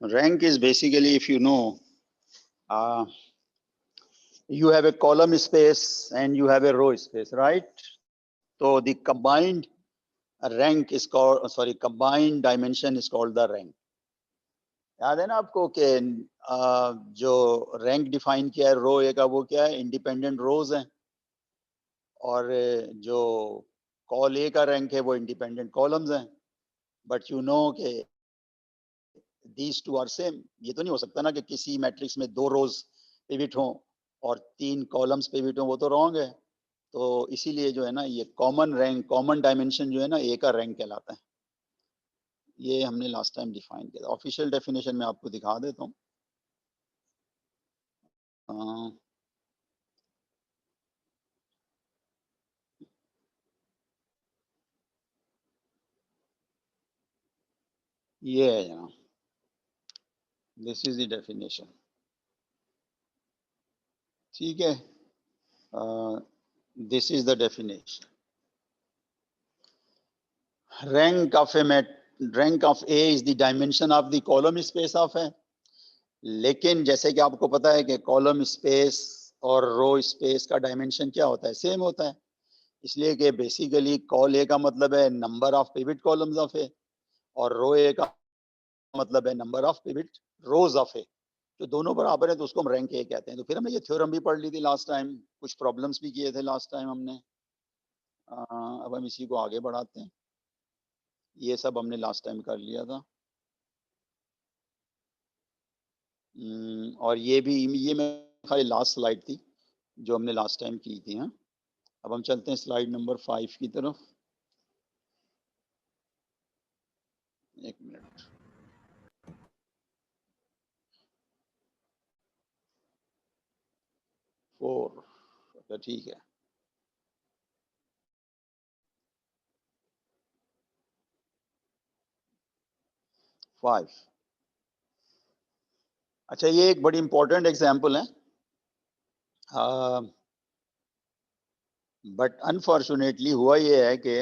Rank is basically, if you know, you have a column space and you have a row space, right? So the combined rank is called, sorry, combined dimension is called the rank. याद है ना आपको कि जो rank define किया है रो A का, वो क्या है? इंडिपेंडेंट रोज हैं, और जो कॉल ए का रैंक है वो इंडिपेंडेंट कॉलम्स हैं. बट यू नो कि दीज टू आर सेम. ये तो नहीं हो सकता ना कि किसी मैट्रिक्स में 2 रोज पिविट हों और 3 कॉलम्स पिविट हों, वो तो रॉन्ग है. तो इसीलिए जो है ना, ये कॉमन रैंक, कॉमन डायमेंशन जो है ना, ए का रैंक कहलाता है. ये हमने लास्ट टाइम डिफाइन किया. ऑफिशियल डेफिनेशन में आपको दिखा देता हूँ. ये है यहाँ, दिस इज द डेफिनेशन. ठीक है, this is the definition. Rank of A rank of A is the dimension of the column space of है. लेकिन जैसे कि आपको पता है कि कॉलम स्पेस और रो स्पेस का डायमेंशन क्या होता है? सेम होता है. इसलिए कि बेसिकली कॉल ए का मतलब है number of pivot columns of A, और रो ए का मतलब है number of pivot rows of A. तो दोनों बराबर है तो उसको हम रैंक ए कहते हैं. तो फिर हमने ये थ्योरम भी पढ़ ली थी लास्ट टाइम, कुछ प्रॉब्लम्स भी किए थे लास्ट टाइम हमने. अब हम इसी को आगे बढ़ाते हैं. ये सब हमने लास्ट टाइम कर लिया था. और ये भी, ये मैं खाली लास्ट स्लाइड थी जो हमने लास्ट टाइम की थी. हाँ, अब हम चलते हैं स्लाइड नंबर 5 की तरफ. एक मिनट. 4. अच्छा ठीक है. 5. अच्छा, ये एक बड़ी इंपॉर्टेंट एग्जाम्पल है. बट अनफॉर्चुनेटली हुआ ये है कि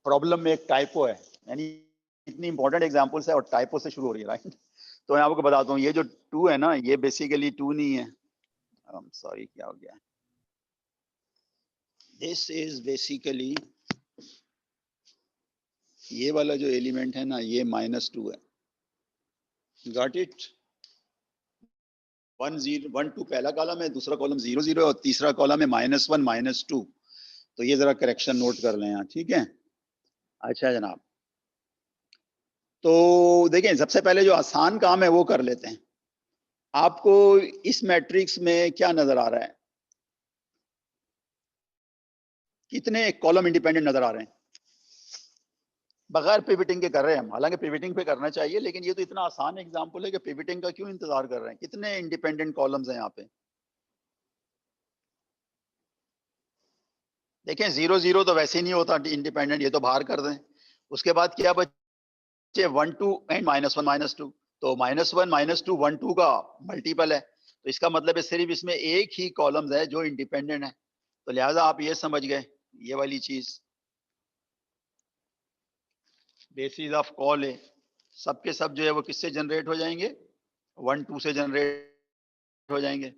प्रॉब्लम में एक टाइपो है. यानी इतनी इंपॉर्टेंट एग्जाम्पल्स है और टाइपो से शुरू हो रही है, राइट? तो मैं आपको बताता हूँ, ये जो 2 है ना, ये बेसिकली 2 नहीं है. सॉरी, क्या हो गया? दिस इज बेसिकली, ये वाला जो एलिमेंट है ना, ये -2 है. Got it? 1 0 1 2 पहला कॉलम है, दूसरा कॉलम 0 0 है, और तीसरा कॉलम है -1 -2. तो ये जरा करेक्शन नोट कर लें यहाँ, ठीक है? अच्छा जनाब, तो देखें, सबसे पहले जो आसान काम है वो कर लेते हैं. आपको इस मैट्रिक्स में क्या नजर आ रहा है? कितने कॉलम इंडिपेंडेंट नजर आ रहे हैं? बगैर पिविटिंग के कर रहे हैं हम. हालांकि पिविटिंग पे करना चाहिए, लेकिन ये तो इतना आसान एग्जांपल है कि पिविटिंग का क्यों इंतजार कर रहे हैं? कितने इंडिपेंडेंट कॉलम्स हैं यहाँ पे? देखें, 0 0 तो वैसे ही नहीं होता इंडिपेंडेंट, ये तो बाहर कर दें. उसके बाद क्या बचे? 1 2 एंड -1 -2. तो -1 -2 1 2 का मल्टीपल है. तो इसका मतलब है सिर्फ इसमें एक ही कॉलम्स है जो इंडिपेंडेंट है. तो लिहाजा आप ये समझ गए, ये वाली चीज बेसिस ऑफ कॉल है, सबके सब जो है वो किससे जनरेट हो जाएंगे? 1 2 से जनरेट हो जाएंगे.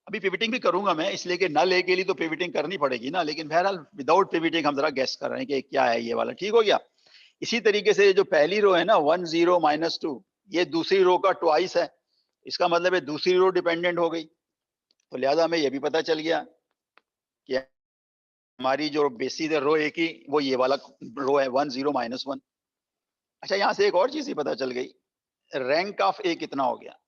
अभी पिविटिंग भी करूंगा मैं, इसलिए कि नल ए के लिए तो पिविटिंग करनी पड़ेगी ना. लेकिन बहरहाल विदाउट पिविटिंग हम जरा गेस कर रहे हैं कि क्या है ये वाला. ठीक हो गया? इसी तरीके से जो पहली रो है ना, 1 0 -2, ये दूसरी रो का ट्वाइस है. इसका मतलब है दूसरी रो डिपेंडेंट हो गई. तो लिहाजा हमें ये भी पता चल गया कि हमारी जो बेसिस है रो ए की, वो ये वाला रो है 1 0 -1. अच्छा, यहां से एक और चीज ही पता चल गई, रैंक ऑफ ए कितना हो गया?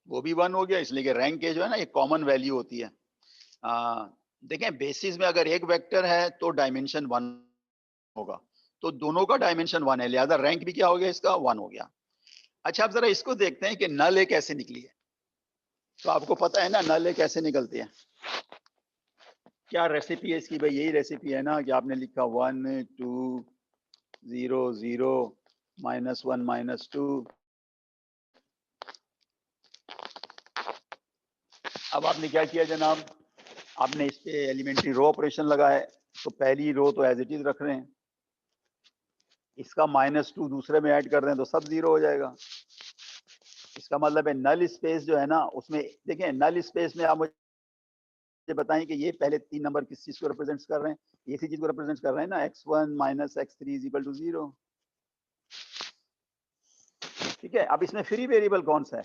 वो भी 1 हो गया, इसलिए कि रैंक ए जो है ना, ये कॉमन वैल्यू होती है. देखें, बेसिस में अगर एक वेक्टर है तो डायमेंशन 1 होगा, तो दोनों का डायमेंशन 1 है, लिहाजा रैंक भी क्या हो गया इसका? 1 हो गया. अच्छा, अब जरा इसको देखते हैं कि नल ए कैसे निकली है. तो आपको पता है ना नल ए कैसे निकलती है? क्या रेसिपी है इसकी? भाई यही रेसिपी है ना कि आपने लिखा 1 2 0 0 -1 -2. अब आपने क्या किया जनाब? आपने इस पे एलिमेंट्री रो ऑपरेशन लगाया है. तो पहली रो तो एज इट इज रख रहे हैं, इसका -2 दूसरे में ऐड कर दें तो सब 0 हो जाएगा। इसका मतलब है नल स्पेस जो है ना उसमें देखें, नल स्पेस में आप मुझे बताएं कि ये पहले 3 नंबर किस चीज को रिप्रेजेंट कर रहे हैं, इसी चीज को रिप्रेजेंट कर रहे हैं ना, x1 - x3 = 0। ठीक है, अब इसमें फ्री वेरिएबल कौन सा है,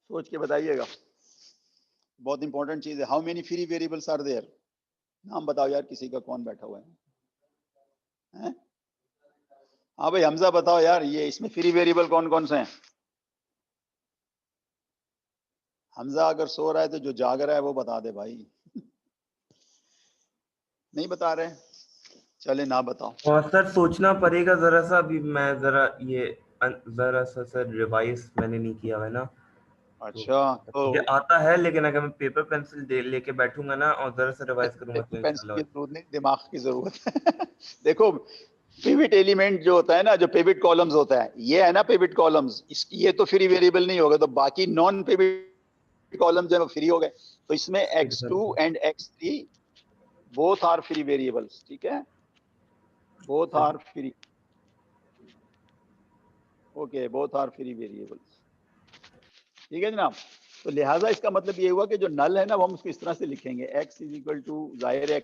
सोच के बताइएगा, बहुत इंपॉर्टेंट चीज है। How many free variables are there, नाम बताओ यार किसी का, कौन बैठा हुआ है? हाँ भाई हमजा बताओ यार, ये इसमें फ्री वेरिएबल कौन कौन से हैं? हमजा अगर सो रहा है तो जो जाग रहा है वो बता दे भाई। नहीं बता रहे, चले ना बताओ। और सर सोचना पड़ेगा जरा सा, अभी मैं जरा ये जरा सा सर रिवाइज मैंने नहीं किया है ना, तो अच्छा तो मुझे आता है, लेकिन अगर मैं पेपर पेंसिल दे लेके बैठूंगा ना और जरा सा रिवाइज करूंगा तो पेंसिल इंशाल्लाह। की जरूरत नहीं, दिमाग की जरूरत है। देखो पिविट एलिमेंट जो होता है ना, जो पिविट कॉलम्स होता है, ये है ना पिविट कॉलम्स, इसकी ये तो फ्री वेरिएबल नहीं होगा, तो बाकी नॉन पिविट कॉलम्स जो फ्री हो गए। तो इसमें x2 and x3 both are free variables. ठीक है, both are free, okay, both are free variables. ठीक है जनाब, तो लिहाजा इसका मतलब ये हुआ कि जो नल है ना वो हम उसको इस तरह से लिखेंगे, x = जाहिर है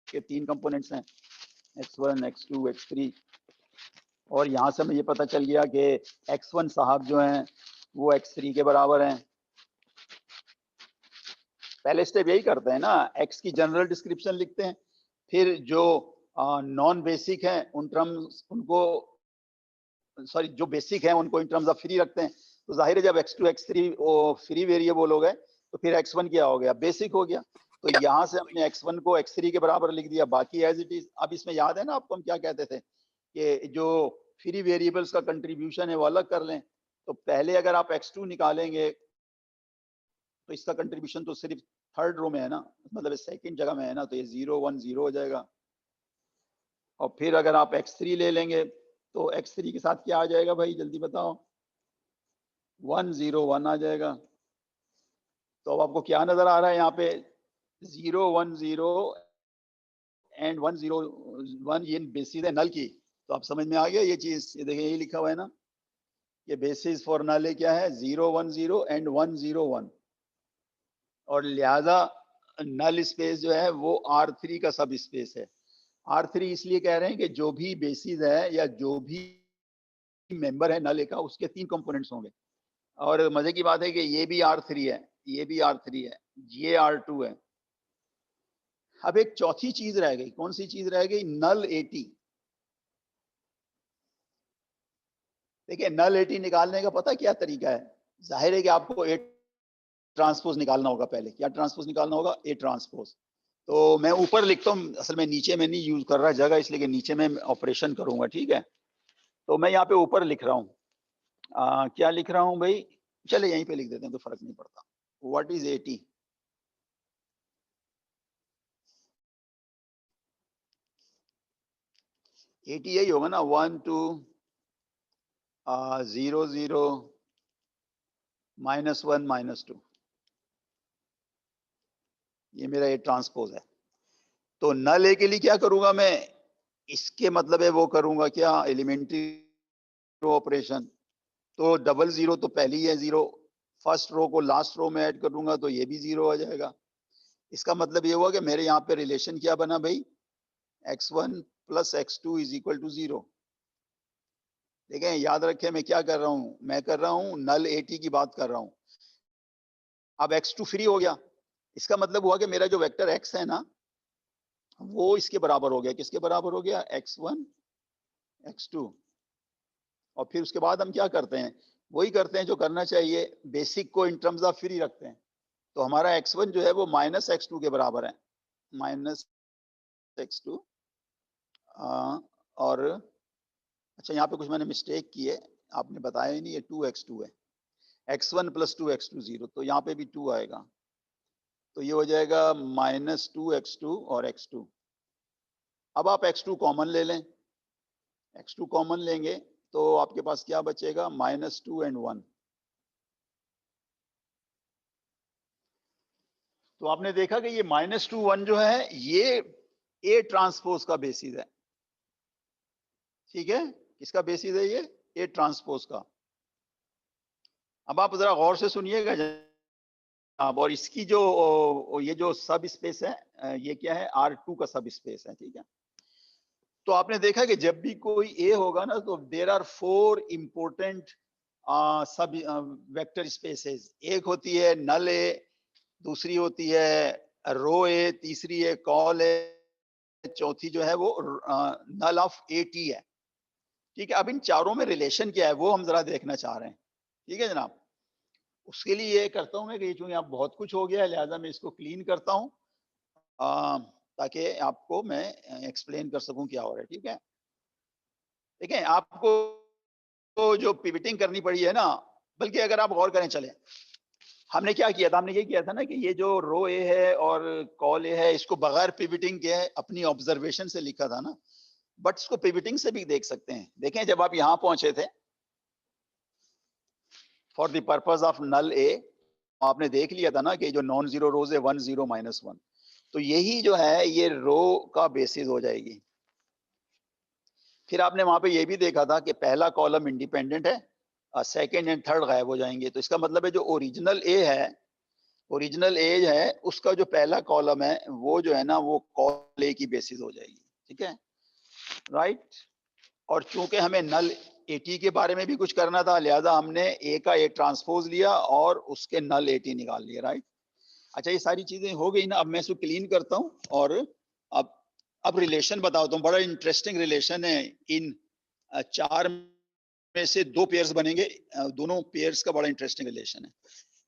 के 3 कंपोनेंट्स हैं, x1 x2 x3, और यहां से हमें ये पता चल गया कि x1 साहब जो हैं वो x3 के बराबर हैं। पहले स्टेप यही करते हैं ना, x की जनरल डिस्क्रिप्शन लिखते हैं, फिर जो नॉन बेसिक हैं उन टर्म्स उनको, सॉरी जो बेसिक हैं उनको इन टर्म्स ऑफ फ्री रखते हैं। तो जाहिर है जब x2 x3 वो फ्री वेरिएबल हो गए तो फिर x1 क्या हो गया, बेसिक हो गया। तो यहाँ से हमने x1 को x3 के बराबर लिख दिया, बाकी एज इट इज। अब इसमें याद है ना आपको हम क्या कहते थे कि जो फ्री वेरिएबल्स का कंट्रीब्यूशन है वो अलग कर लें। तो पहले अगर आप x2 निकालेंगे तो इसका कंट्रीब्यूशन तो सिर्फ थर्ड रो में है ना, मतलब सेकंड जगह में है ना, तो ये 0 1 0 हो जाएगा। और फिर अगर आप x3 ले लेंगे तो x3 के साथ क्या आ जाएगा भाई, जल्दी बताओ, 1 0 1 आ जाएगा। तो अब आपको क्या नजर आ रहा है यहाँ पे, 0 1 0 एंड 1 0 1, ये बेसिस है नल की। तो आप समझ में आ गया ये चीज, ये देखिए यही लिखा हुआ है ना, ये बेसिस फॉर नल क्या है, 0 1 0 एंड 1 0 1, और लिहाजा नल स्पेस जो है वो R3 का सब स्पेस है। R3 इसलिए कह रहे हैं कि जो भी बेसिस है या जो भी मेंबर है नल का, उसके 3 कंपोनेंट्स होंगे। और मजे की बात है कि ये भी R3 है, ये भी R3 है, ये R2 है। अब एक चौथी चीज रह गई, कौन सी चीज रह गई, नल 80। देखिए नल 80 निकालने का पता क्या तरीका है, जाहिर है कि आपको ए ट्रांसपोज निकालना होगा। पहले क्या ट्रांसपोज निकालना होगा, ए ट्रांसपोज। तो मैं ऊपर लिखता हूँ, असल में नीचे में नहीं यूज कर रहा जगह, इसलिए कि नीचे में ऑपरेशन करूंगा। ठीक है, तो मैं यहाँ पे ऊपर लिख रहा हूँ, क्या लिख रहा हूँ भाई, चले यहीं पे लिख देते हैं तो फर्क नहीं पड़ता। व्हाट इज 80, यही होगा ना, 1 2 0 0 -1 -2, ये मेरा ए ट्रांसपोज है। तो नल ए के लिए क्या करूंगा मैं, इसके मतलब है वो करूंगा क्या, एलिमेंट्री ऑपरेशन। तो डबल जीरो तो पहली है 0, फर्स्ट रो को लास्ट रो में ऐड करूंगा तो ये भी 0 आ जाएगा। इसका मतलब ये हुआ कि मेरे यहाँ पे रिलेशन क्या बना भाई, x1 + x2 = 0। देखें याद रखें मैं क्या कर रहा हूँ, मैं कर रहा हूँ नल 80 की बात कर रहा हूँ। अब x2 फ्री हो गया, इसका मतलब हुआ कि मेरा जो वेक्टर x है ना वो इसके बराबर हो गया, किसके बराबर हो गया, x1 x2। और फिर उसके बाद हम क्या करते हैं, वही करते हैं जो करना चाहिए, बेसिक को इन टर्म्स ऑफ फ्री रखते हैं। तो हमारा x1 जो है वो -x2 के बराबर है, -x2। और अच्छा यहाँ पे कुछ मैंने मिस्टेक की है, आपने बताया ही नहीं, ये 2x2 है, x1 + 2x2 0, तो यहाँ पे भी 2 आएगा, तो ये हो जाएगा -2x2 और x2। अब आप x2 कॉमन ले लें, x2 कॉमन लेंगे तो आपके पास क्या बचेगा, -2 एंड 1। तो आपने देखा कि ये -2 1 जो है ये ए ट्रांसपोज का बेसिस है, ठीक है। किसका बेसिस है ये? ए ट्रांसपोज का। अब आप जरा गौर से सुनिएगा जनाब, और इसकी जो ये जो सब स्पेस है ये क्या है? R2 का सब स्पेस है, ठीक है। तो आपने देखा कि जब भी कोई ए होगा ना तो देर आर 4 इंपोर्टेंट सब वेक्टर स्पेसेस। एक होती है नल ए, दूसरी होती है रो ए, तीसरी है कॉल ए, चौथी जो है वो नल ऑफ एटी है, ठीक है। अब इन चारों में रिलेशन क्या है वो हम जरा देखना चाह रहे हैं, ठीक है जनाब। उसके लिए ये करता हूं मैं कि चूंकि यहाँ बहुत कुछ हो गया है लिहाजा मैं इसको क्लीन करता हूँ ताकि आपको मैं एक्सप्लेन कर सकूं क्या हो रहा है, ठीक है। देखें, आपको तो जो पिवटिंग करनी पड़ी है ना, बल्कि अगर आप गौर करें, चले हमने क्या किया था? हमने ये किया था ना कि ये जो रो ए है और कॉल ए है इसको बगैर पिवटिंग के अपनी ऑब्जर्वेशन से लिखा था ना, बट इसको पिवटिंग से भी देख सकते हैं। देखें, जब आप यहां पहुंचे थे for the purpose of null A, आपने देख लिया था ना कि जो नॉन जीरो रोज है 1 0 -1, तो यही जो है ये रो का बेसिस हो जाएगी। फिर आपने वहां पे ये भी देखा था कि पहला कॉलम इंडिपेंडेंट है, सेकंड एंड थर्ड गायब हो जाएंगे। तो इसका मतलब है जो ओरिजिनल ए है, ओरिजिनल ए है, उसका जो पहला कॉलम है वो जो है ना वो कॉल ए की बेसिस हो जाएगी, ठीक है, राइट। और चूंकि हमें नल एटी के बारे में भी कुछ करना था लिहाजा हमने ए का ए ट्रांसपोज लिया और उसके नल एटी निकाल लिए, राइट। अच्छा, ये सारी चीजें हो गई ना। अब मैं इसको क्लीन करता हूं और अब रिलेशन बताता हूं। बड़ा इंटरेस्टिंग रिलेशन है। इन चार में से दो पेयर्स बनेंगे, दोनों पेयर्स का बड़ा इंटरेस्टिंग रिलेशन है।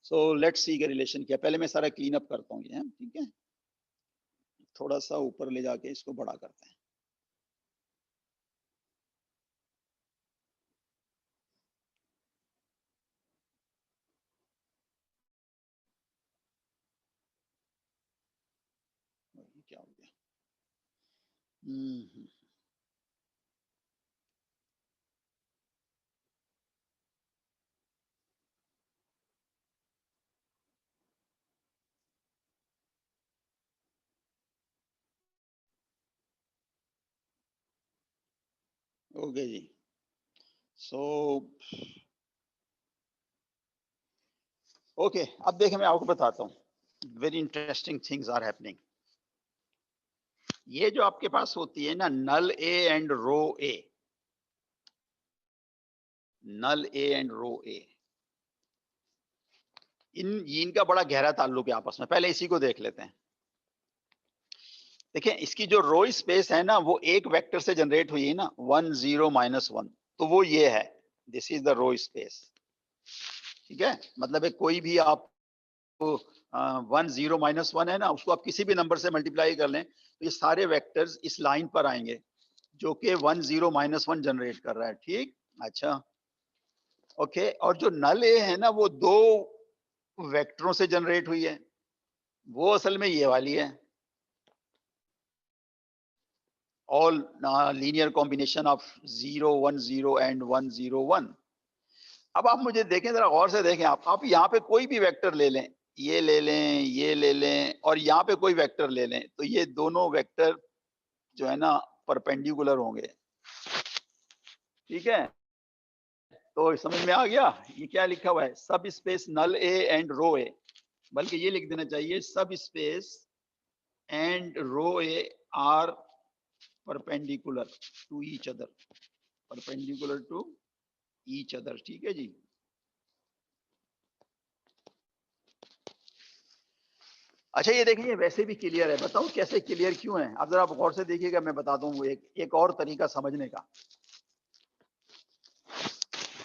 सो लेट्स सी के रिलेशन क्या। पहले मैं सारा क्लीन अप करता हूँ ये, ठीक है। थोड़ा सा ऊपर ले जाके इसको बड़ा करते हैं। क्या हो गया? ओके जी। सो ओके, अब देखें मैं आपको बताता हूँ। Very interesting things are happening. ये जो आपके पास होती है ना नल A and row A, null A and row ए, इनका बड़ा गहरा ताल्लुक है आपस में। पहले इसी को देख लेते हैं। देखिए, इसकी जो रो स्पेस है ना वो एक वेक्टर से जनरेट हुई है ना, 1 0 -1, तो वो ये है, this is the row space, ठीक है। मतलब है कोई भी आप 1 0 -1 है ना, उसको आप किसी भी नंबर से मल्टीप्लाई कर लें तो ये सारे वेक्टर्स इस लाइन पर आएंगे जो कि 1 0 -1 जनरेट कर रहा है, ठीक। अच्छा, ओके। और जो नल ए है ना वो दो वेक्टरों से जनरेट हुई है, वो असल में ये वाली है, all linear combination of 0 1 0 and 1 0 1। अब आप मुझे देखें, जरा गौर से देखें। आप यहाँ पे कोई भी वेक्टर ले लें, ये ले लें, ये ले लें, और यहाँ पे कोई वेक्टर ले लें, तो ये दोनों वेक्टर जो है ना परपेंडिकुलर होंगे, ठीक है। तो समझ में आ गया ये क्या लिखा हुआ है? सब space null A and row ए, बल्कि ये लिख देना चाहिए सब space and row A are perpendicular to each other, perpendicular to each other, ठीक है जी। अच्छा, ये देखिए वैसे भी क्लियर है। बताओ कैसे क्लियर क्यों है? अब जरा आप गौर से देखिएगा, मैं बताता हूँ एक और तरीका समझने का।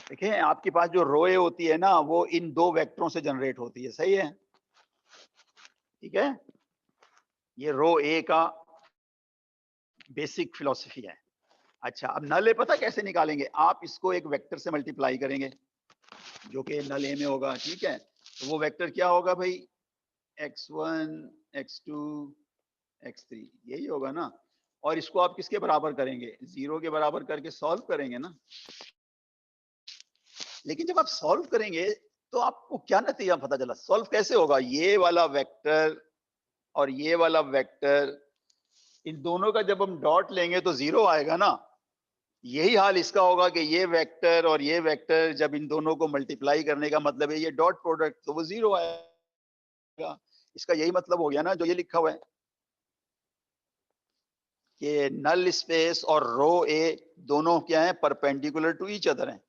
देखिए, आपके पास जो रोए होती है ना वो इन दो वेक्टरों से जनरेट होती है, सही है, ठीक है। ये रो ए का बेसिक फिलॉसफी है। अच्छा, अब नल ए पता कैसे निकालेंगे? आप इसको एक वेक्टर से मल्टीप्लाई करेंगे जो कि नल ए में होगा, ठीक है। तो वो वेक्टर क्या होगा भाई? x1 x2 x3, यही होगा ना। और इसको आप किसके बराबर करेंगे? 0 के बराबर करके सॉल्व करेंगे ना। लेकिन जब आप सॉल्व करेंगे तो आपको क्या नतीजा पता चला? सॉल्व कैसे होगा? ये वाला वेक्टर और ये वाला वेक्टर इन दोनों का जब हम डॉट लेंगे तो 0 आएगा ना। यही हाल इसका होगा कि ये वेक्टर और ये वेक्टर जब इन दोनों को मल्टीप्लाई करने का मतलब है ये डॉट प्रोडक्ट, तो वो 0 आएगा। इसका यही मतलब हो गया ना जो ये लिखा हुआ है कि नल स्पेस और रो ए दोनों क्या है, परपेंडिकुलर टू ईच अदर हैं।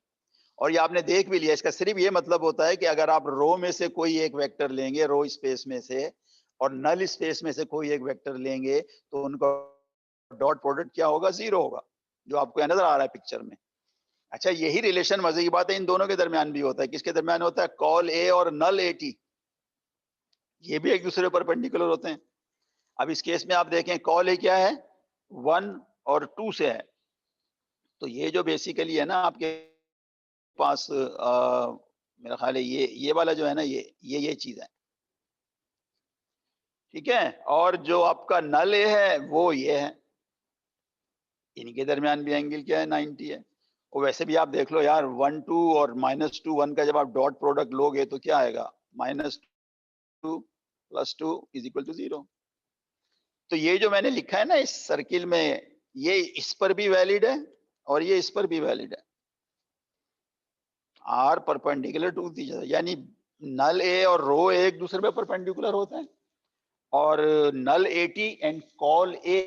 और ये आपने देख भी लिया, इसका सिर्फ ये मतलब होता है कि अगर आप रो में से कोई एक वेक्टर लेंगे, रो स्पेस में से, और नल स्पेस में से कोई एक वेक्टर लेंगे, तो उनका डॉट प्रोडक्ट क्या होगा, 0 होगा, जो आपको नजर आ रहा है पिक्चर में। अच्छा, यही रिलेशन मजे की बात है इन दोनों के दरमियान भी होता है। किसके दरमियान होता है, कॉल ए और नल ए टी, ये भी एक दूसरे पर परपेंडिकुलर होते हैं। अब इस केस में आप देखें कॉल ए क्या है, 1 और 2 से है, तो ये जो बेसिकली है ना आपके पास मेरा ख्याल है ये वाला जो है ना, ये चीज है, ठीक है। और जो आपका नल ए है वो ये है, इनके दरमियान भी एंगल क्या है, 90 है। और वैसे भी आप देख लो यार, 1 2 और -2 1 का जब आप डॉट प्रोडक्ट लोगे तो क्या आएगा, -2 + 2 = 0। तो ये जो मैंने लिखा है ना इस सर्किल में, ये इस पर भी वैलिड है और ये इस पर भी वैलिड है। आर परपेंडिकुलर टू दी, यानी नल ए और रो ए एक दूसरे पे परपेंडिकुलर होते हैं, और नल एटी एंड कॉल ए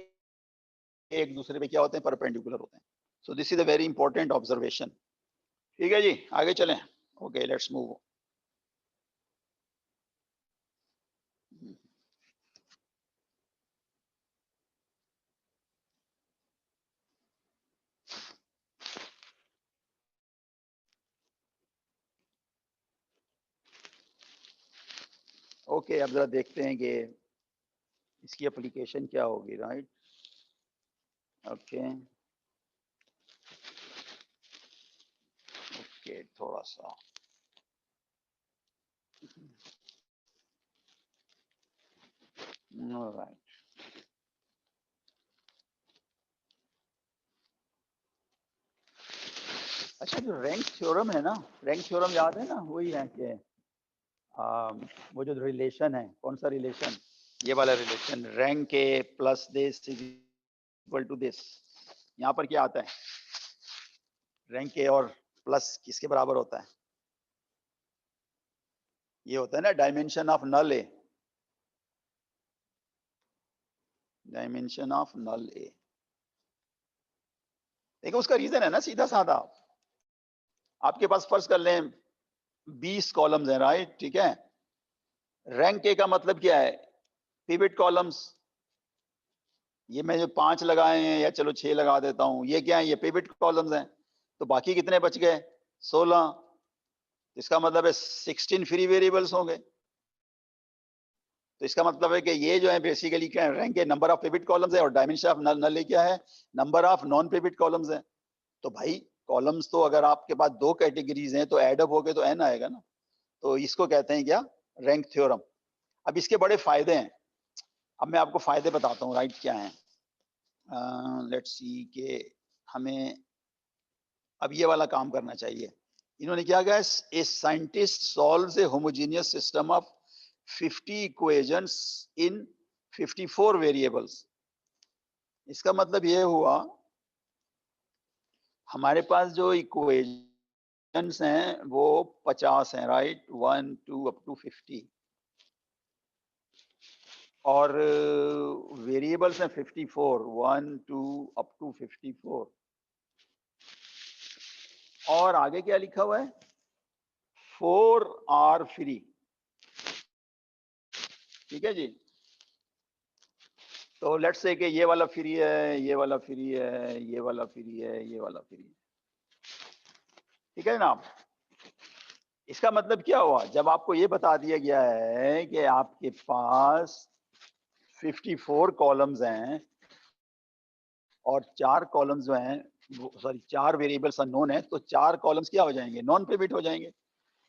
एक दूसरे पे क्या होते हैं, परपेंडिकुलर होते हैं। So this is a very important observation. ठीक है जी, आगे चलें। Okay, let's move. ओके, अब जरा देखते हैं कि इसकी एप्लीकेशन क्या होगी, राइट। ओके ओके, थोड़ा सा राइट। अच्छा, जो रैंक थ्योरम है ना, रैंक थ्योरम याद है ना, वही है कि वो जो रिलेशन है, कौन सा रिलेशन, ये वाला relation, rank A plus this equal to this. यहाँ पर क्या आता है, रैंक ए और प्लस किसके बराबर होता है, ये होता है ना dimension of null A, dimension of null A. देखो उसका रीजन है ना सीधा साधा, आपके पास फर्ज कर लें 20 कॉलम्स हैं, राइट, ठीक है। रैंक ए का मतलब क्या है, पिवट कॉलम्स। ये मैं जो 5 लगाए हैं या चलो 6 लगा देता हूं, ये क्या है, ये पिवट कॉलम्स हैं। तो बाकी कितने बच गए, 16। इसका मतलब है 16 फ्री वेरिएबल्स होंगे। तो इसका मतलब है कि ये जो है बेसिकली क्या है, रैंक है नंबर ऑफ पिवट कॉलम्स है, और डायमेंशन ऑफ नल क्या है, number of non pivot columns है। तो भाई कॉलम्स तो अगर आपके पास 2 कैटेगरीज हैं तो एड अप होके तो n आएगा ना। तो इसको कहते हैं क्या, रैंक थ्योरम। अब इसके बड़े फायदे हैं, अब मैं आपको फायदे बताता हूँ, राइट, क्या है। लेट्स सी के हमें अब ये वाला काम करना चाहिए। इन्होंने क्या कहा, a scientist solves A homogeneous system of 50 equations in 54 variables. इसका मतलब ये हुआ हमारे पास जो इक्वेशंस हैं वो 50 हैं, राइट, 1 2 अप टू 50, और वेरिएबल्स हैं 54, 1 2 अप टू 54। और आगे क्या लिखा हुआ है, 4 आर फ्री, ठीक है जी। तो लेट्स से कि ये वाला फ्री है, ये वाला फ्री है, ये वाला फ्री है, ये वाला फ्री है, ठीक है जनाब। इसका मतलब क्या हुआ, जब आपको ये बता दिया गया है कि आपके पास 54 कॉलम्स हैं और 4 कॉलम्स जो हैं, सॉरी 4 वेरिएबल्स अननोन है, तो 4 कॉलम्स क्या हो जाएंगे, नॉन पिवट हो जाएंगे।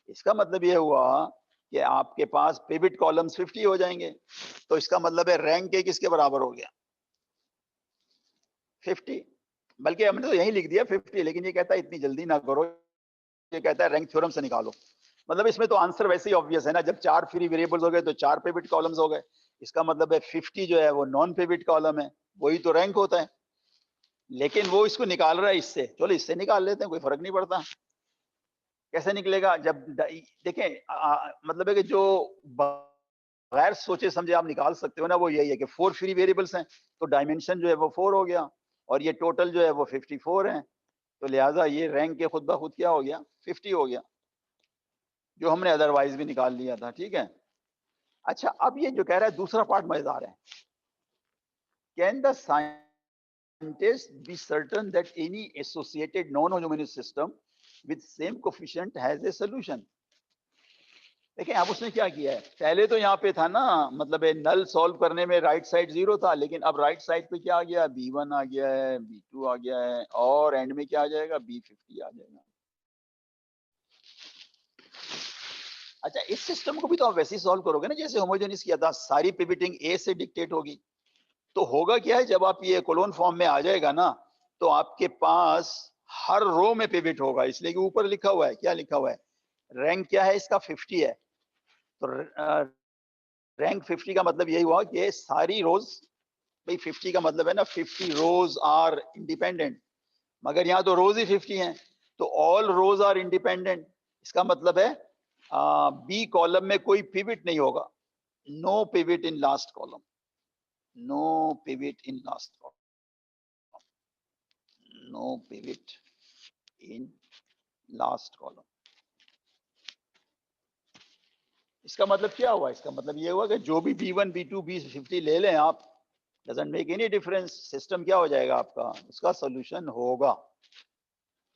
इसका मतलब ये हुआ कि आपके पास पिवट कॉलम्स 50 हो जाएंगे। तो इसका मतलब है रैंक ए किसके बराबर हो गया, 50। बल्कि हमने तो यही लिख दिया 50, लेकिन ये कहता है इतनी जल्दी ना करो, ये कहता है रैंक थ्योरम से निकालो। मतलब इसमें तो आंसर वैसे ही ऑब्वियस है ना, जब 4 फ्री वेरिएबल्स हो गए तो 4 पिवट कॉलम्स हो गए। इसका मतलब है 50 जो है वो नॉन पिवट कॉलम है, वही तो रैंक होता है। लेकिन वो इसको निकाल रहा है इससे, चलो इससे निकाल लेते हैं, कोई फर्क नहीं पड़ता। कैसे निकलेगा? जब देखें मतलब है कि जो बगैर सोचे समझे आप निकाल सकते हो ना, वो यही है कि 4 फ्री वेरिएबल्स हैं, तो डायमेंशन जो है वो 4 हो गया, और ये टोटल जो है वो 54 है, तो लिहाजा ये रैंक के खुद ब खुद क्या हो गया, 50 हो गया, जो हमने अदरवाइज भी निकाल लिया था। ठीक है। अच्छा, अब ये जो कह रहा है दूसरा पार्ट मजेदार है। Can the scientist be certain that any associated non-homogeneous system with same coefficient has a solution? देखिए अब उसने क्या किया है, पहले तो यहाँ पे था ना, मतलब नल सॉल्व करने में राइट साइड 0 था, लेकिन अब राइट साइड पे क्या आ गया, B1 आ गया है, B2 आ गया है, और एंड में क्या आ जाएगा, B50 आ जाएगा। अच्छा, इस सिस्टम को भी तो आप वैसे ही सॉल्व करोगे ना जैसे होमोजेनियस किया था, सारी पिवटिंग ए से डिक्टेट होगी। तो होगा क्या है, जब आप ये कोलोन फॉर्म में आ जाएगा ना, तो आपके पास हर रो में पिवट होगा, इसलिए कि ऊपर लिखा हुआ है, क्या लिखा हुआ है, रैंक क्या है इसका, 50 है। तो रैंक 50 का मतलब यही हुआ कि सारी रोज, भाई 50 का मतलब है ना 50 रोज आर इंडिपेंडेंट, मगर यहाँ तो रोज ही 50 हैं, तो ऑल रोज आर इंडिपेंडेंट। इसका मतलब है बी कॉलम में कोई पिवट नहीं होगा, no pivot in last column, no pivot in last column, no pivot in last column. इसका मतलब क्या हुआ, इसका मतलब ये हुआ कि जो भी B1 B2 B50 ले लें आप, doesn't make any difference, system क्या हो जाएगा आपका, उसका सॉल्यूशन होगा।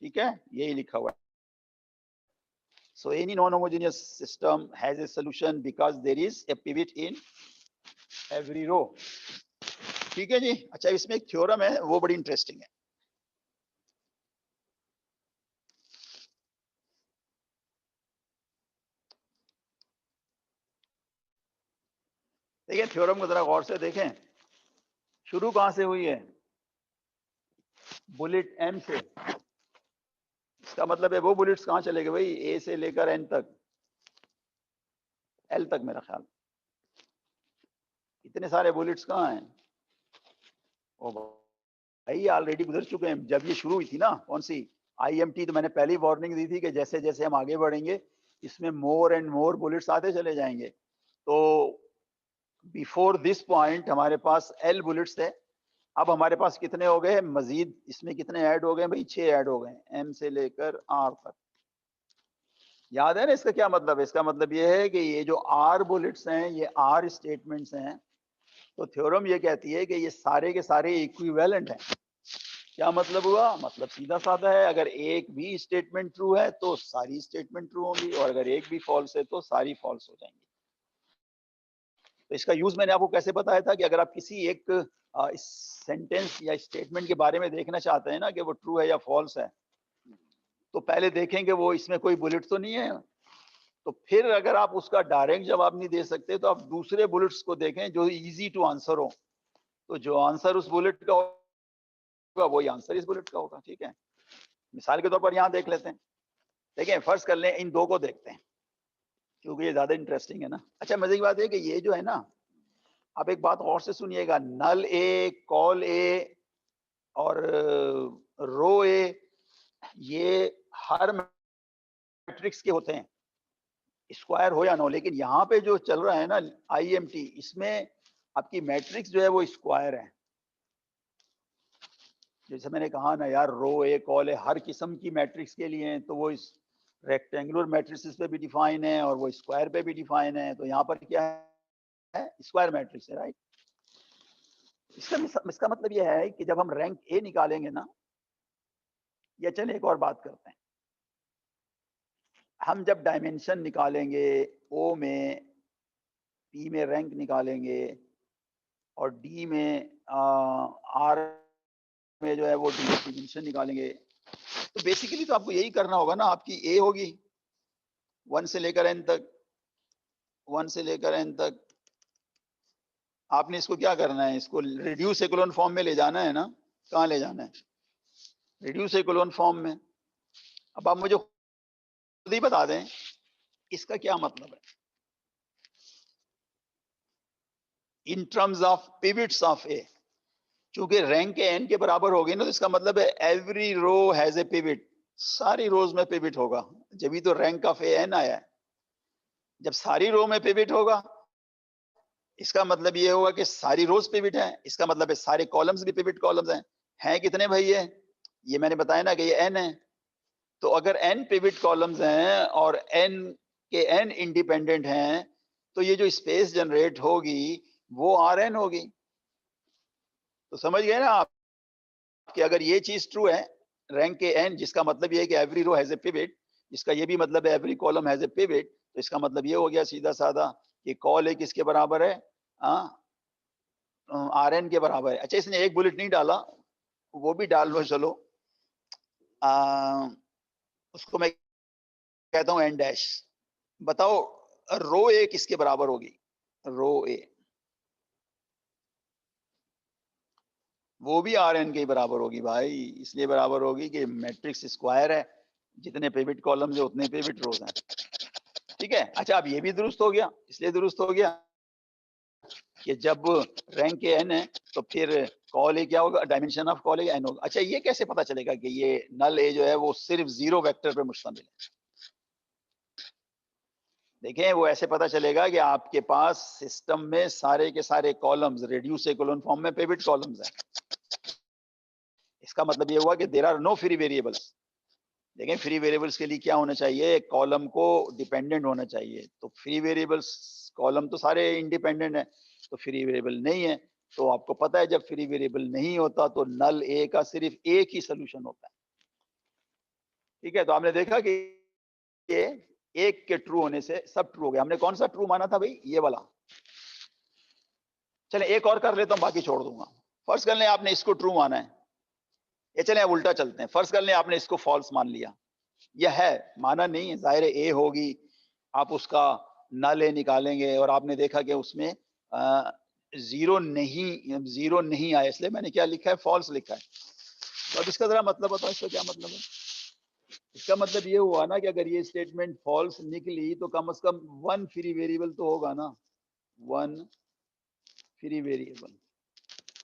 ठीक है, यही लिखा हुआ है। So any non-homogeneous system has a solution because there is a pivot in every row. ठीक है जी। अच्छा, इसमें एक थ्योरम है, वो बड़ी इंटरेस्टिंग है। देखिए थ्योरम को जरा गौर से देखें, शुरू कहां से हुई है, बुलेट M से। इसका मतलब है वो बुलेट्स कहां चले गए भाई, A से लेकर N तक, L तक मेरा ख्याल। इतने सारे बुलेट्स कहाँ हैं, ओ भाई ऑलरेडी गुजर चुके हैं। जब ये शुरू हुई थी ना, कौन सी IMT, तो मैंने पहली वार्निंग दी थी कि जैसे जैसे हम आगे बढ़ेंगे इसमें मोर एंड मोर बुलेट्स आते चले जाएंगे। तो बिफोर दिस पॉइंट हमारे पास L बुलेट्स थे, अब हमारे पास कितने हो गए मजीद, इसमें कितने ऐड हो गए भाई, 6 ऐड हो गए, M से लेकर R तक। याद है ना इसका क्या मतलब है, इसका मतलब ये है कि ये जो R बुलेट्स हैं ये R स्टेटमेंट्स हैं, तो थ्योरम ये कहती है कि ये सारे के सारे इक्विवेलेंट हैं। क्या मतलब हुआ, मतलब सीधा साधा है, अगर एक भी स्टेटमेंट ट्रू है तो सारी स्टेटमेंट ट्रू होंगी, और अगर एक भी फॉल्स है तो सारी फॉल्स हो जाएंगी। तो इसका यूज मैंने आपको कैसे बताया था कि अगर आप किसी एक सेंटेंस या स्टेटमेंट के बारे में देखना चाहते हैं ना कि वो ट्रू है या फॉल्स है, तो पहले देखेंगे वो इसमें कोई बुलेट तो नहीं है, तो फिर अगर आप उसका डायरेक्ट जवाब नहीं दे सकते तो आप दूसरे बुलेट्स को देखें जो इजी टू आंसर हो, तो जो आंसर उस बुलेट का होगा वही आंसर इस बुलेट का होगा। ठीक है, मिसाल के तौर पर यहाँ देख लेते हैं, देखिए फर्ज कर लें इन दो को देखते हैं क्योंकि ये ज्यादा इंटरेस्टिंग है ना। अच्छा, मजे की बात है कि ये जो है ना, आप एक बात और से सुनिएगा, नल ए, कॉल ए और रो ए, ये हर मैट्रिक्स के होते हैं, स्क्वायर हो या ना हो, लेकिन यहाँ पे जो चल रहा है ना IMT, इसमें आपकी मैट्रिक्स जो है वो स्क्वायर है। जैसे मैंने कहा ना यार, रो ए कॉल है हर किस्म की मैट्रिक्स के लिए हैं, तो वो इस रेक्टेंगुलर मैट्रिक्स पे भी डिफाइन है और वो स्क्वायर पे भी डिफाइन है, तो यहाँ पर क्या है, स्क्वायर मैट्रिक्स है, राइट। इसका मतलब यह है कि जब हम रैंक ए निकालेंगे ना, या चले एक और बात करते हैं, हम जब डायमेंशन निकालेंगे O में, P में रैंक निकालेंगे और D में R में जो है वो डायमेंशन निकालेंगे, तो बेसिकली तो आपको यही करना होगा ना, आपकी A होगी 1 से लेकर N तक, 1 से लेकर N तक, आपने इसको क्या करना है, इसको रिड्यूस इकोलोन फॉर्म में ले जाना है ना, कहाँ ले जाना है, रिड्यूस इकोलोन फॉर्म में। अब आप मुझे खुद ही बता दें इसका क्या मतलब है in terms of pivots of A. चूंकि रैंक n के बराबर होगी ना, तो इसका मतलब है every row has a pivot, सारी रोज में पिवट होगा, जब तो रैंक ऑफ n आया है। जब सारी रो में पिवट होगा, इसका मतलब ये होगा कि सारी रोज पिवट है, इसका मतलब है सारे कॉलम्स भी पिवट कॉलम्स हैं कितने भाई? ये मैंने बताया ना कि ये n है। तो अगर n पिवट कॉलम्स हैं और n के n इंडिपेंडेंट हैं, तो ये जो स्पेस जनरेट होगी वो Rn होगी। तो समझ गए ना आप कि अगर ये चीज ट्रू है, रैंक के n, जिसका मतलब ये है कि every row has a pivot, इसका ये भी मतलब है every column has a pivot, तो इसका मतलब ये हो गया सीधा साधा कि कॉल एक किसके बराबर है? Rn के बराबर है। अच्छा, इसने एक बुलेट नहीं डाला, वो भी डाल लो चलो। उसको मैं कहता हूं n डैश। बताओ रो ए किसके बराबर होगी? रो ए वो भी Rn के बराबर होगी भाई, इसलिए बराबर होगी कि मैट्रिक्स स्क्वायर है, जितने पिवट कॉलम्स है उतने पिवट रोज हैं। ठीक है। अच्छा, अब ये भी दुरुस्त हो गया, इसलिए दुरुस्त हो गया कि जब रैंक के n है तो फिर कॉल ए क्या होगा? Dimension of call A n होगा। अच्छा, ये कैसे पता चलेगा कि ये नल ए जो है वो सिर्फ 0 वेक्टर पे मुश्तमिल है? देखें, वो ऐसे पता चलेगा कि आपके पास सिस्टम में सारे के सारे कॉलम्स रेड्यूस इकोलन फॉर्म में पिवट कॉलम्स हैं। इसका मतलब ये हुआ कि there are no free variables. देखें, फ्री वेरिएबल्स के लिए क्या होना चाहिए? कॉलम को डिपेंडेंट होना चाहिए। तो फ्री वेरिएबल्स कॉलम तो सारे इंडिपेंडेंट है, तो फ्री वेरिएबल नहीं है। तो आपको पता है जब फ्री वेरिएबल नहीं होता तो नल ए का सिर्फ एक ही सोल्यूशन होता है। ठीक है। तो आपने देखा कि ये एक के ट्रू होने से सब ट्रू हो गया। हमने कौन सा ट्रू माना था भाई? ये वाला। चले एक और कर लेता हूं, बाकी छोड़ दूंगा। फर्ज कर लें आपने इसको ट्रू माना है, ये चले अब उल्टा चलते हैं। फर्ज कर लें आपने इसको फॉल्स मान लिया, यह है माना नहीं है, जाहिर ए होगी, आप उसका नल ए निकालेंगे और आपने देखा कि उसमें जीरो नहीं आया, इसलिए मैंने क्या लिखा है? फॉल्स लिखा है। तो अब इसका जरा मतलब बताओ, इसका क्या मतलब है? इसका मतलब ये हुआ ना कि अगर ये स्टेटमेंट फॉल्स निकली तो कम से कम वन फ्री वेरिएबल तो होगा ना, वन फ्री वेरिएबल।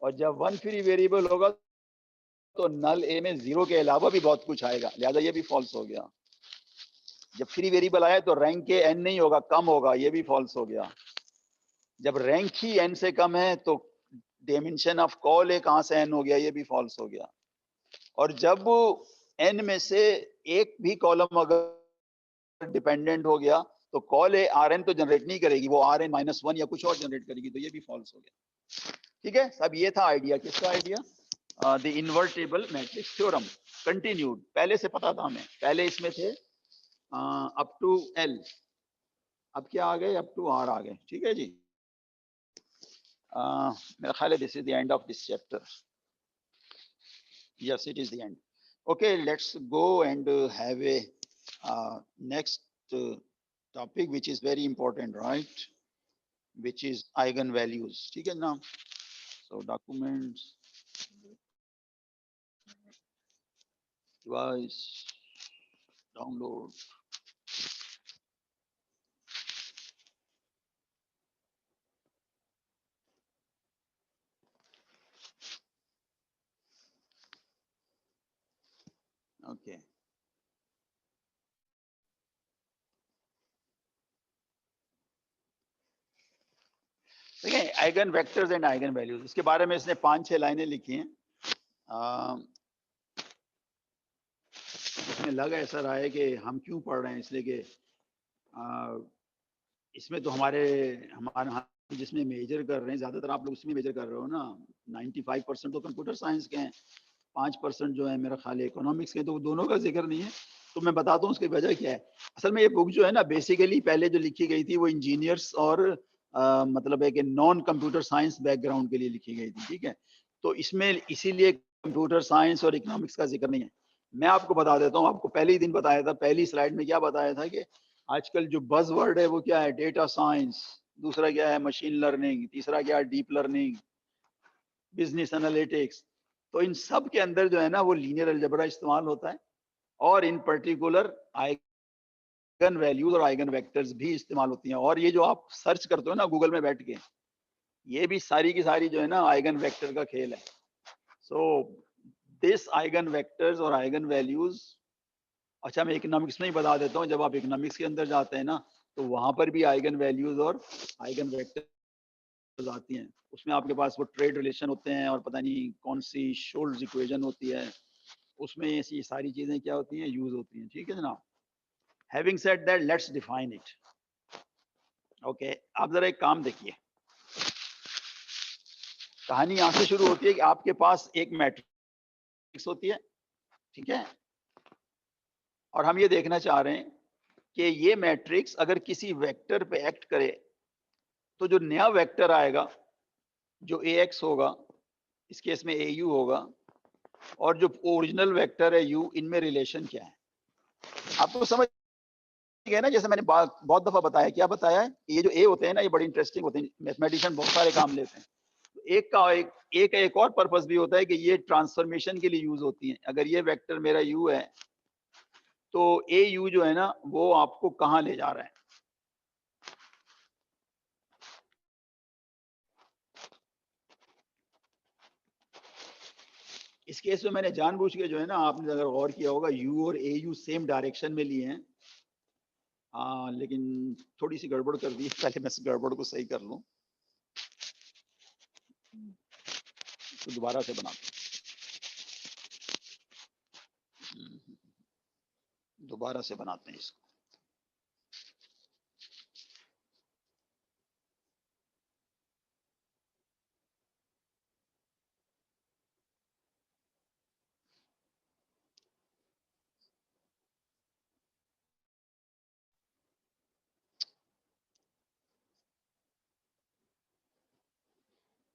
और जब वन फ्री वेरिएबल होगा तो नल ए में 0 के अलावा भी बहुत कुछ आएगा, लिहाजा ये भी फॉल्स हो गया। जब फ्री वेरिएबल आया तो रैंक के n नहीं होगा, कम होगा, ये भी फॉल्स हो गया। जब रैंक ही n से कम है तो डायमेंशन ऑफ कॉल ए कहां से n हो गया? ये भी फॉल्स हो गया। और जब n में से एक भी कॉलम अगर डिपेंडेंट हो गया तो कॉल ए Rn तो जनरेट नहीं करेगी, वो Rn -1 या कुछ और जनरेट करेगी, तो ये भी फॉल्स हो गया। ठीक है। सब ये था आइडिया। किसका idea? The invertible matrix theorem continued. पहले से पता था हमें, पहले इसमें थे अप टू L, अब क्या आ गए? अप टू R आ गए। ठीक है जी। मेरा ख्याल है this is the end of this chapter. Yes, it is the end. Okay, let's go and have a next topic which is very important, right? Which is eigenvalues. ठीक है ना? So documents, device, download. Okay. देखिए, eigen vectors and eigen values, इसके बारे में इसने 5-6 लाइनें लिखी हैं। इसमें लग ऐसा रहा है कि हम क्यों पढ़ रहे हैं, इसलिए कि इसमें तो हमारे जिसमें मेजर कर रहे हैं, ज्यादातर आप लोग उसमें मेजर कर रहे हो ना। 95% तो कंप्यूटर साइंस के हैं, 5% जो है मेरा ख्याल है इकोनॉमिक्स के, तो दोनों का जिक्र नहीं है। तो मैं बताता हूँ उसकी वजह क्या है। असल में ये बुक जो है ना, बेसिकली पहले जो लिखी गई थी वो इंजीनियर्स और मतलब है कि नॉन कंप्यूटर साइंस बैकग्राउंड के लिए लिखी गई थी। ठीक है। तो इसमें इसीलिए कंप्यूटर साइंस और इकोनॉमिक्स का जिक्र नहीं है। मैं आपको बता देता हूँ, आपको पहले ही दिन बताया था, पहली स्लाइड में क्या बताया था कि आजकल जो बज वर्ड है वो क्या है? डेटा साइंस, दूसरा क्या है? मशीन लर्निंग, तीसरा क्या है? Deep learning, business analytics. तो इन सब के अंदर जो है ना वो लीनियर अलजेब्रा इस्तेमाल होता है, और इन पर्टिकुलर आइगन वैल्यूज और आइगन वेक्टर्स भी इस्तेमाल होती हैं। और ये जो आप सर्च करते हो ना गूगल में बैठ के, ये भी सारी की सारी जो है ना आइगन वेक्टर का खेल है। So this आइगन वेक्टर्स और आइगन वैल्यूज, अच्छा मैं इकोनॉमिक्स में ही बता देता हूँ, जब आप इकोनॉमिक्स के अंदर जाते हैं ना तो वहां पर भी आइगन वैल्यूज और आइगन वेक्टर्स आती हैं। उसमें आपके पास वो ट्रेड रिलेशन होते हैं और पता नहीं कौन सी शोल्ड्स इक्वेशन होती है, उसमें ऐसी सारी चीजें क्या होती हैं, यूज होती हैं। ठीक है जनाब। Having said that, let's define it. Okay, आप जरा एक काम देखिए, कहानी यहां से शुरू होती है कि आपके पास एक मैट्रिक्स होती है, ठीक है, और हम ये देखना चाह रहे हैं कि ये मैट्रिक्स अगर किसी वेक्टर पे एक्ट करे तो जो नया वेक्टर आएगा, जो ax होगा, इस केस में au होगा, और जो ओरिजिनल वेक्टर है u, इनमें रिलेशन क्या है। आपको समझ गया ना, जैसे मैंने बहुत दफा बताया, क्या बताया है, ये जो a होते हैं ना, ये बड़े इंटरेस्टिंग होते हैं, मैथमेटिशियन बहुत सारे काम लेते हैं। एक का एक और पर्पस भी होता है कि ये ट्रांसफॉर्मेशन के लिए यूज होती है। अगर ये वेक्टर मेरा u है तो au जो है ना वो आपको कहां ले जा रहा है। इस केस में मैंने जानबूझ के जो है ना, आपने अगर गौर किया होगा, u और au सेम डायरेक्शन में लिए हैं, लेकिन थोड़ी सी गड़बड़ कर दी। पहले मैं इस गड़बड़ को सही कर लूं, तो दोबारा से बनाते हैं, दोबारा से बनाते हैं इसको।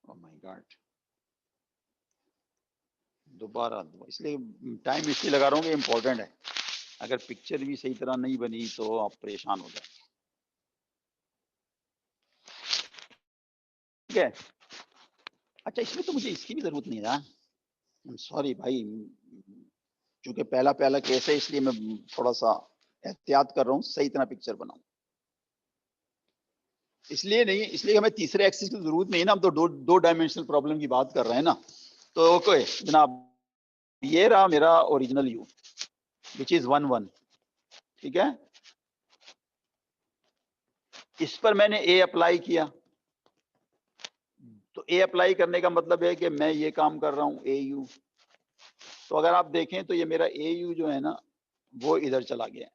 ओह माय गॉड, दोबारा इसलिए टाइम इसलिए लगा रहा हूँ कि इम्पोर्टेंट है। अगर पिक्चर भी सही तरह नहीं बनी तो आप परेशान हो जाए। ठीक है, अच्छा इसमें तो मुझे इसकी भी जरूरत नहीं है, सॉरी भाई, चूंकि पहला पहला केस है इसलिए मैं थोड़ा सा एहतियात कर रहा हूँ, सही तरह पिक्चर बनाऊं। इसलिए नहीं, इसलिए हमें तीसरे एक्सिस की जरूरत नहीं है ना, हम तो दो डायमेंशनल प्रॉब्लम की बात कर रहे हैं ना। तो ओके जनाब, ये रहा मेरा ओरिजिनल यू विच इज 1 1, ठीक है। इस पर मैंने ए अप्लाई किया, तो ए अप्लाई करने का मतलब है कि मैं ये काम कर रहा हूं ए यू। तो अगर आप देखें तो ये मेरा ए यू जो है ना वो इधर चला गया,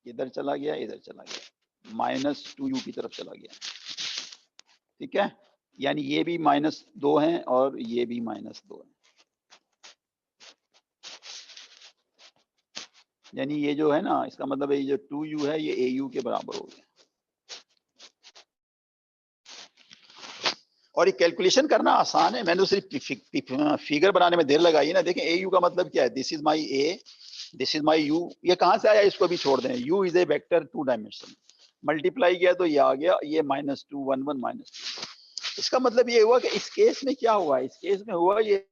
इधर चला गया, इधर चला गया, -2u की तरफ चला गया। ठीक है, यानी ये भी -2 है और ये भी -2 है, यानी ये जो है ना, इसका मतलब है ये जो 2u है ये au के बराबर हो गया। और ये कैलकुलेशन करना आसान है, मैंने तो सिर्फ फिगर बनाने में देर लगाई है ना। देखें au का मतलब क्या है, this is my a, this is my u। ये कहां से आया, इसको भी छोड़ दें, u is a vector 2 dimension, multiply किया तो ये आ गया, ये -2 1 1 -2। इसका मतलब ये हुआ कि इस केस में क्या हुआ, इस केस में हुआ ये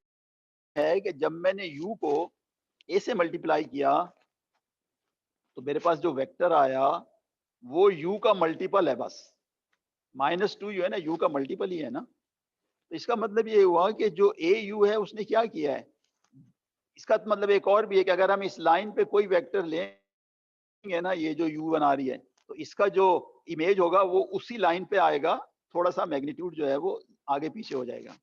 है कि जब मैंने u को a से मल्टीप्लाई किया तो मेरे पास जो वेक्टर आया वो u का मल्टीपल है, बस -2u है ना, u का मल्टीपल ही है ना। तो इसका मतलब ये हुआ कि जो au है उसने क्या किया है। इसका मतलब एक और भी है कि अगर हम इस लाइन पे कोई वेक्टर लेंगे ना, ये जो u बना रही है, तो इसका जो इमेज होगा वो उसी लाइन पे आएगा, थोड़ा सा मैग्नीट्यूड जो है वो आगे पीछे हो जाएगा।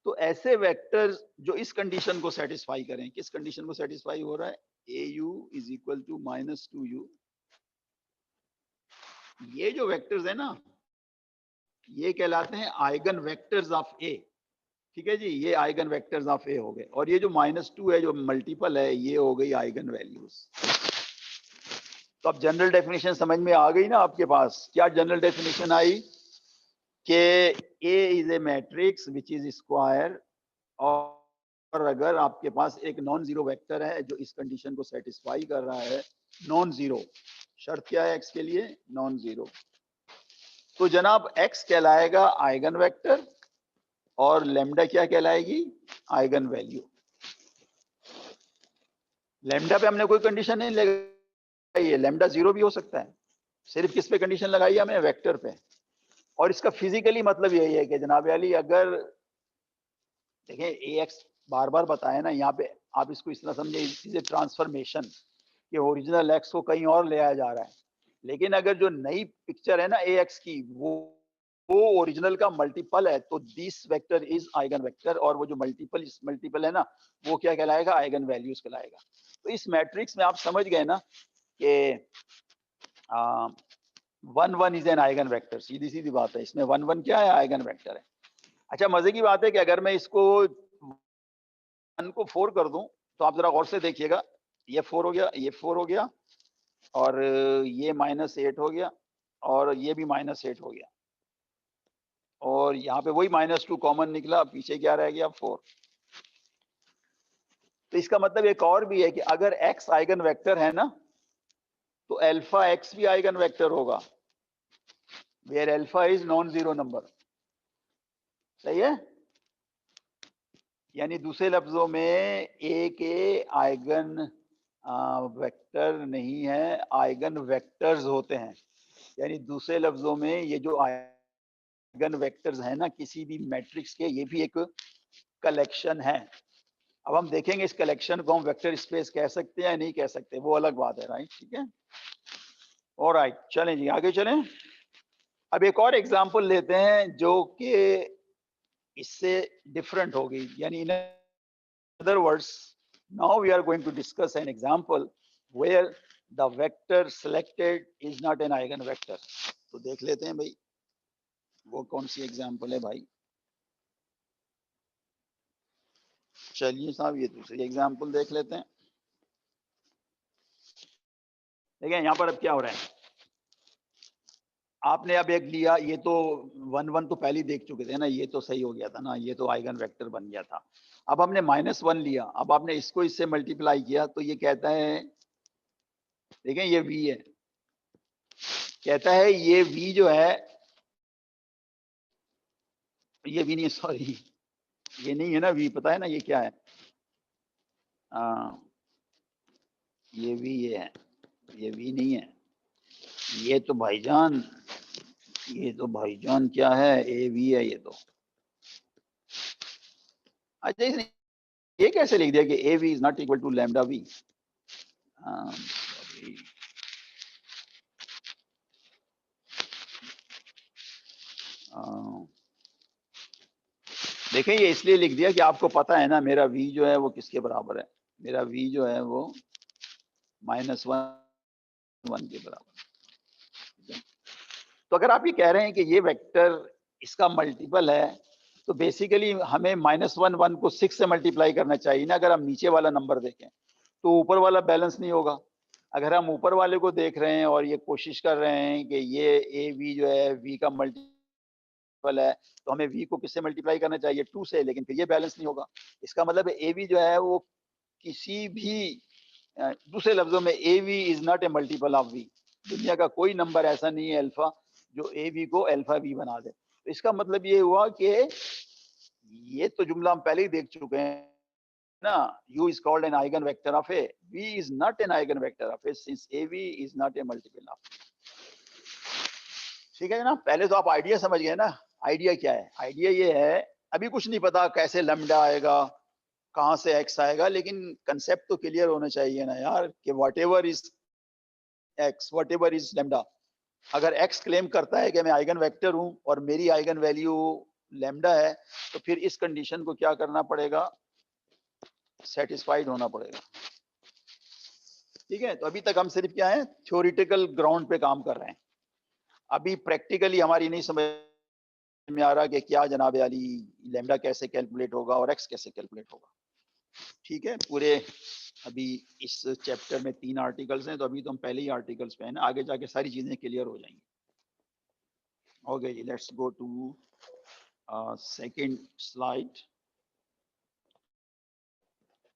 तो ऐसे वेक्टर्स जो इस कंडीशन को सेटिस्फाई करें, किस कंडीशन को सेटिस्फाई हो रहा है, au is equal to -2u, ये जो वेक्टर्स है ना ये कहलाते हैं आइगन वेक्टर्स ऑफ ए। ठीक है जी, ये आइगन वेक्टर्स ऑफ ए हो गए, और ये जो -2 है जो मल्टीपल है ये हो गई आइगन वैल्यूज। तो अब जनरल डेफिनेशन समझ में आ गई ना आपके पास। क्या जनरल डेफिनेशन आई कि A is a matrix which is square, और अगर आपके पास एक नॉन जीरो वेक्टर है जो इस कंडीशन को सेटिस्फाई कर रहा है, नॉन जीरो, शर्त क्या है एक्स के लिए, नॉन जीरो, तो जनाब एक्स कहलाएगा आइगन वेक्टर और लेमडा क्या कहलाएगी, आइगन वैल्यू। लेमडा पे हमने कोई कंडीशन नहीं लगाई है, लेमडा 0 भी हो सकता है, सिर्फ किस पे कंडीशन लगाई है हमने, वेक्टर पे। और इसका फिजिकली मतलब यही है कि जनाब अली अगर देखें ए एक्स बार बार बताया ना, यहाँ पे आप इसको इस तरह समझे, इज ए ट्रांसफॉर्मेशन कि ओरिजिनल एक्स को कहीं और ले आया जा रहा है। लेकिन अगर जो नई पिक्चर है ना ए एक्स की, वो ओरिजिनल का मल्टीपल है, तो this vector is eigen vector, और वो जो मल्टीपल है ना, वो क्या कहलाएगा, आइगन वैल्यूज कहलाएगा। तो इस मैट्रिक्स में आप समझ गए ना कि 1 1 इज एन आइगन वेक्टर, सीधी सीधी बात है। इसमें 1 1 क्या है, आइगन वेक्टर है। अच्छा, मजे की बात है कि अगर मैं इसको 1 को 4 कर दूं, तो आप जरा गौर से देखिएगा, ये 4 हो गया, ये 4 हो गया, और ये -8 हो गया, और ये भी -8 हो गया, और यहाँ पे वही -2 कॉमन निकला, पीछे क्या रह गया, 4। तो इसका मतलब एक और भी है कि अगर x आइगन वेक्टर है ना, तो अल्फा x भी आइगन वेक्टर होगा, where alpha is non zero number. सही है? यानी दूसरे लफ्जों में ए के आइगन वेक्टर नहीं है, आइगन वेक्टर्स होते हैं। यानी दूसरे लफ्जों में ये जो आइगन वेक्टर्स है ना किसी भी मैट्रिक्स के, ये भी एक कलेक्शन है। अब हम देखेंगे इस कलेक्शन को हम वेक्टर स्पेस कह सकते हैं या नहीं कह सकते, वो अलग बात है, राइट? ठीक है, ऑलराइट, चलें जी आगे चलें। अब एक और एग्जांपल लेते हैं जो कि इससे डिफरेंट होगी, यानी in other words, now we are going to discuss an example where the vector selected is not an eigenvector. तो देख लेते हैं भाई वो कौन सी एग्जांपल है भाई। चलिए साहब, ये दूसरी एग्जांपल देख लेते हैं। देखिए यहाँ पर अब क्या हो रहा है, आपने अब एक लिया, ये तो 1 1 तो पहले ही देख चुके थे ना, ये तो सही हो गया था ना, ये तो आइगन वेक्टर बन गया था। अब हमने -1 लिया, अब आपने इसको इससे मल्टीप्लाई किया, तो ये कहता है, देखें ये v है, कहता है ये v जो है, ये v नहीं, सॉरी ये नहीं है ना v, पता है ना ये क्या है, ये v ये है, ये v नहीं है, ये तो भाईजान, ये तो भाईजान क्या है, ए वी है ये तो। अच्छा, इसने ये कैसे लिख दिया कि A v is not equal to lambda v? देखिए ये इसलिए लिख दिया कि आपको पता है ना मेरा v जो है वो किसके बराबर है, मेरा v जो है वो -1 के बराबर। तो अगर आप ये कह रहे हैं कि ये वेक्टर इसका मल्टीपल है, तो बेसिकली हमें -1 1 को 6 से मल्टीप्लाई करना चाहिए ना। अगर हम नीचे वाला नंबर देखें तो ऊपर वाला बैलेंस नहीं होगा। अगर हम ऊपर वाले को देख रहे हैं और ये कोशिश कर रहे हैं कि ये ए वी जो है v का मल्टीपल है, तो हमें v को किससे मल्टीप्लाई करना चाहिए, 2 से, लेकिन फिर ये बैलेंस नहीं होगा। इसका मतलब ए वी जो है वो किसी भी दूसरे लफ्जों में A v is not a multiple of v. दुनिया का कोई नंबर ऐसा नहीं है अल्फा जो ए वी को अल्फा वी बना दे। तो इसका मतलब ये हुआ कि ये तो जुमला हम पहले ही देख चुके हैं ना, u is called an eigenvector of a, v is not an eigenvector of a since av is not a multiple of। ठीक है ना, पहले तो आप आइडिया समझ गए ना। आइडिया क्या है, आइडिया ये है, अभी कुछ नहीं पता कैसे लैम्डा आएगा, कहां से x आएगा, लेकिन कंसेप्ट तो क्लियर होना चाहिए ना यार कि whatever is x, whatever is lambda. अगर x क्लेम करता है कि मैं आइगन वेक्टर हूं और मेरी आइगन वैल्यू लैम्डा है, तो फिर इस कंडीशन को क्या करना पड़ेगा, सेटिस्फाइड होना पड़ेगा। ठीक है, तो अभी तक हम सिर्फ क्या है, थ्योरेटिकल ग्राउंड पे काम कर रहे हैं। अभी प्रैक्टिकली हमारी नहीं समझ में आ रहा कि क्या जनाब अली लैम्डा कैसे कैलकुलेट होगा और एक्स कैसे कैलकुलेट होगा। ठीक है, पूरे अभी इस चैप्टर में 3 आर्टिकल्स हैं, तो अभी तो हम पहले ही आर्टिकल्स पे हैं ना, आगे जाके सारी चीजें क्लियर हो जाएंगी। ओके जी, let's go to second slide.